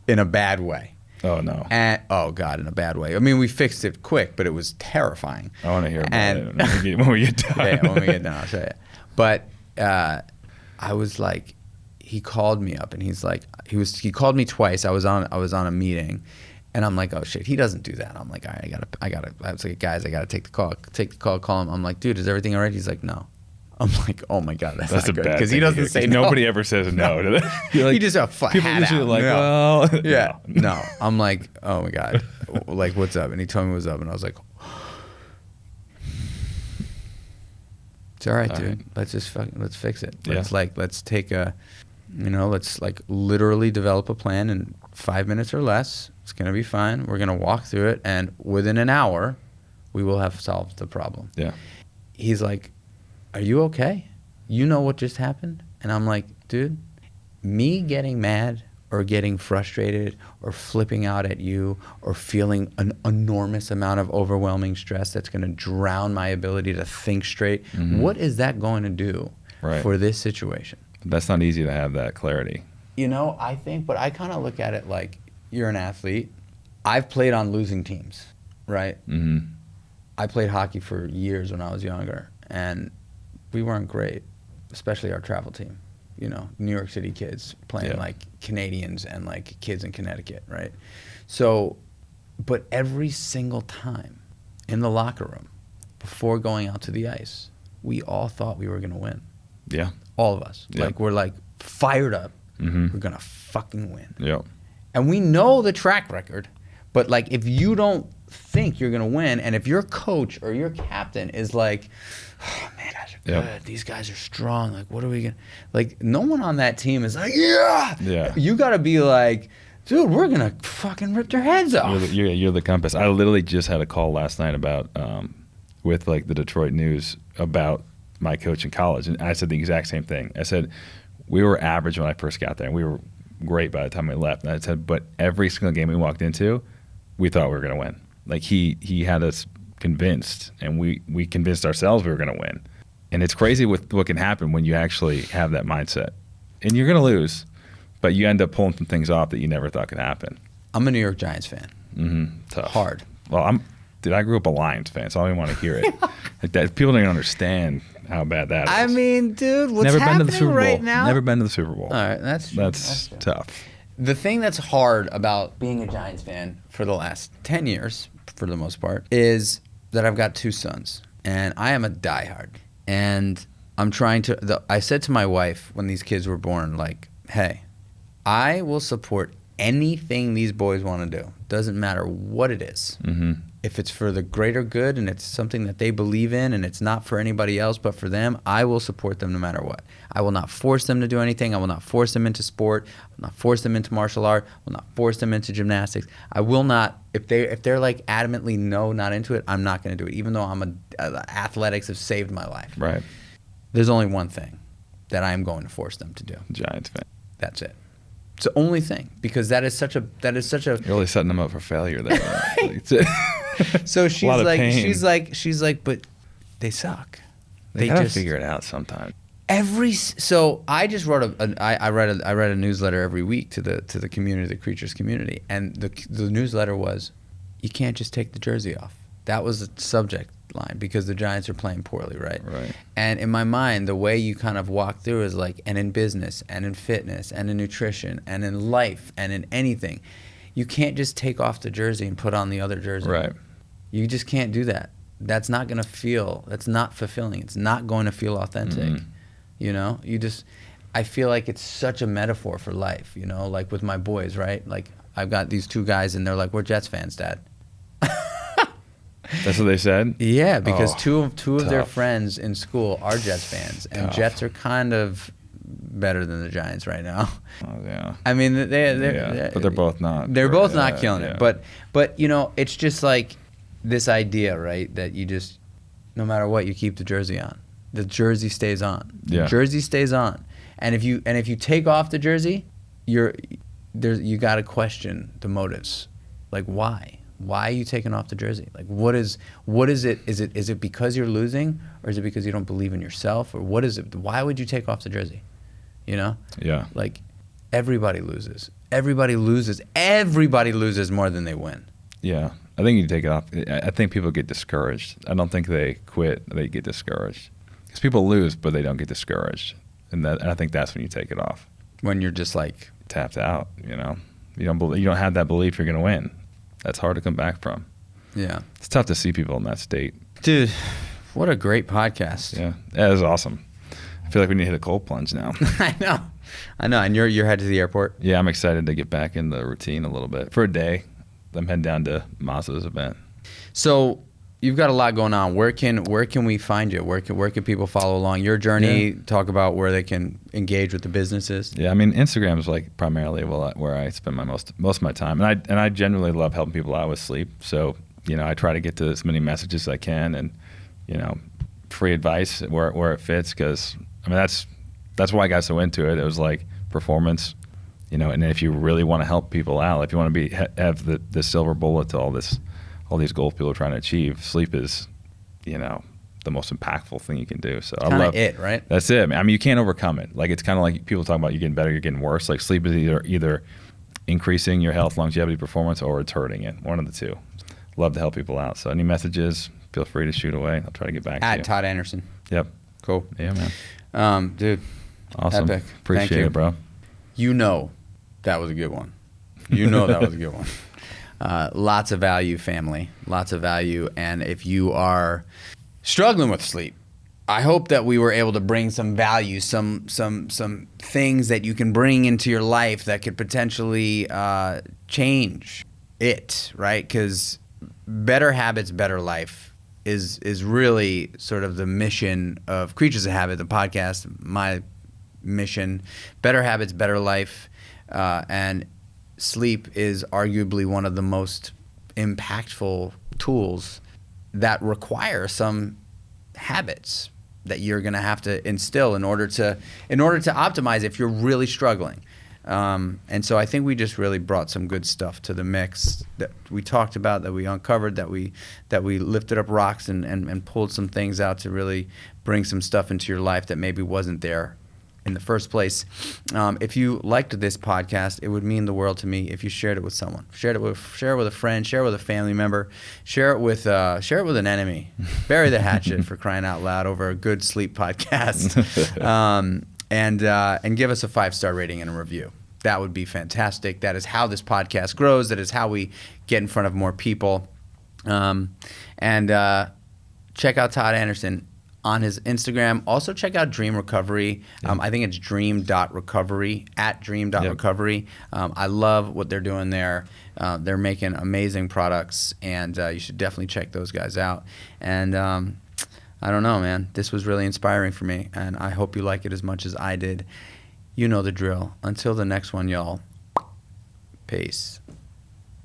in a bad way. Oh, no. And, oh, God, in a bad way. I mean, we fixed it quick, but it was terrifying. I want to hear about it when we get done. Yeah, when we get done, I'll show you. But I was like, he called me up and he's like, he called me twice. I was on a meeting and I'm like, oh shit, he doesn't do that. I'm like, all right, I was like, guys, I gotta take the call, call him. I'm like, dude, is everything all right? He's like, no. I'm like, oh my God, that's That's not a good. bad Because thing he to doesn't hear, say 'cause no. Nobody ever says no to that. You're He just people hat usually out. like, No. well, Yeah. No. I'm like, oh my God. Like, what's up? And he told me what's up. And I was like, it's all right, dude. right. Let's fix it. Yeah. Let's take let's like literally develop a plan in 5 minutes or less. It's going to be fine. We're going to walk through it. And within an hour, we will have solved the problem. Yeah. He's like, are you okay? You know what just happened? And I'm like, dude, me getting mad or getting frustrated or flipping out at you or feeling an enormous amount of overwhelming stress that's going to drown my ability to think straight, what is that going to do for this situation? That's not easy to have that clarity. You know, I think, but I kind of look at it like you're an athlete. I've played on losing teams, right? Mm-hmm. I played hockey for years when I was younger, and we weren't great, especially our travel team. You know, New York City kids playing like Canadians and like kids in Connecticut, right? So, but every single time in the locker room before going out to the ice, we all thought we were going to win. Yeah. All of us. Yeah. Like, we're like fired up. Mm-hmm. We're going to fucking win. Yep. And we know the track record, but like if you don't think you're going to win, and if your coach or your captain is like, oh, man, guys are good. Yep. These guys are strong. Like, what are we going to... Like, no one on that team is like, yeah! Yeah. You got to be like, dude, we're going to fucking rip their heads off. You're the compass. I literally just had a call last night about, with like the Detroit News about my coach in college. And I said the exact same thing. I said, we were average when I first got there, and we were great by the time we left. And I said, but every single game we walked into, we thought we were going to win. Like he had us convinced, and we convinced ourselves we were going to win. And it's crazy with what can happen when you actually have that mindset. And you're going to lose, but you end up pulling some things off that you never thought could happen. I'm a New York Giants fan. Mm-hmm. Tough. Hard. Well, I grew up a Lions fan, so I don't even want to hear it. Like that, people don't even understand how bad that is. I mean, dude, what's Never been to happening the Super Bowl. right now? Never been to the Super Bowl. All right, that's true. That's true. tough. The thing that's hard about being a Giants fan for the last 10 years, for the most part, is that I've got two sons, and I am a diehard. And I'm trying to, I said to my wife when these kids were born, like, hey, I will support anything these boys want to do. Doesn't matter what it is. Mm-hmm. If it's for the greater good and it's something that they believe in and it's not for anybody else but for them, I will support them no matter what. I will not force them to do anything. I will not force them into sport. I will not force them into martial art. I will not force them into gymnastics. I will not, if they're like adamantly no, not into it, I'm not going to do it, even though athletics have saved my life. Right. There's only one thing that I am going to force them to do. Giants fan. That's it. It's the only thing, because that is such a You're really setting them up for failure there. So she's lot of like, pain. she's like, but they suck. They gotta figure it out sometime. So I just wrote I write a newsletter every week to the community, the Kreatures community, and the newsletter was, you can't just take the jersey off. That was the subject line, because the Giants are playing poorly, right? Right. And in my mind, the way you kind of walk through is like, and in business, and in fitness, and in nutrition, and in life, and in anything, you can't just take off the jersey and put on the other jersey. Right. You just can't do that. That's not going to feel, that's not fulfilling. It's not going to feel authentic. Mm-hmm. You know, I feel like it's such a metaphor for life, you know, like with my boys, right? Like, I've got these two guys and they're like, we're Jets fans, Dad. That's what they said? Yeah, because two of their tough. friends in school are Jets fans, and Tough. Jets are kind of better than the Giants right now. Oh, yeah. I mean, But they're both not. They're both not killing yeah. it. But you know, it's just like this idea, right? That you just, no matter what, you keep the jersey on. The jersey stays on. Yeah. The jersey stays on. And if you take off the jersey, you got to question the motives. Like, why? Why are you taking off the jersey? Like, what is it? Is it because you're losing, or is it because you don't believe in yourself, or what is it? Why would you take off the jersey? You know? Yeah. Like, everybody loses. Everybody loses. Everybody loses more than they win. Yeah. I think you take it off. I think people get discouraged. I don't think they quit. They get discouraged. Because people lose, but they don't get discouraged. And I think that's when you take it off. When you're just like tapped out, you know? You don't have that belief you're going to win. That's hard to come back from. Yeah. It's tough to see people in that state. Dude, what a great podcast. Yeah. That is awesome. I feel like we need to hit a cold plunge now. I know. And you're headed to the airport. Yeah, I'm excited to get back in the routine a little bit for a day. I'm heading down to Mazda's event. So you've got a lot going on. Where can we find you? Where can people follow along your journey? Yeah. Talk about where they can engage with the businesses. Yeah, I mean, Instagram is like primarily where I spend my most of my time, and I generally love helping people out with sleep. So I try to get to as many messages as I can, and free advice where it fits, because I mean that's why I got so into it. It was like performance, and if you really want to help people out, if you want to have the silver bullet to all these goals people are trying to achieve, sleep is, the most impactful thing you can do. So I love it, right? That's it. I mean, you can't overcome it. Like, it's kind of like people talk about you getting better, you're getting worse. Like, sleep is either increasing your health, longevity, performance, or it's hurting it. One of the two. Love to help people out. So any messages, feel free to shoot away. I'll try to get back to you. Todd Anderson. Yep. Cool. Yeah, man. Dude. Awesome. Epic. Appreciate Thank you. it, bro. That was a good one. That was a good one. Lots of value, family. Lots of value. And if you are struggling with sleep, I hope that we were able to bring some value, some things that you can bring into your life that could potentially change it, right? Because better habits, better life is really sort of the mission of Creatures of Habit, the podcast, my mission. Better habits, better life. And sleep is arguably one of the most impactful tools that require some habits that you're going to have to instill in order to optimize if you're really struggling. And so I think we just really brought some good stuff to the mix that we talked about, that we uncovered, that we lifted up rocks and pulled some things out to really bring some stuff into your life that maybe wasn't there in the first place. If you liked this podcast, it would mean the world to me if you shared it with someone. Share it with a friend. Share it with a family member. Share it with an enemy. Bury the hatchet, for crying out loud, over a good sleep podcast. And give us a 5-star rating and a review. That would be fantastic. That is how this podcast grows. That is how we get in front of more people. And check out Todd Anderson on his Instagram. Also check out Dream Recovery. I think it's dream.recovery, @dream.recovery. I love what they're doing there. They're making amazing products, and you should definitely check those guys out. And I don't know, man. This was really inspiring for me, and I hope you like it as much as I did. You know the drill. Until the next one, y'all. Peace.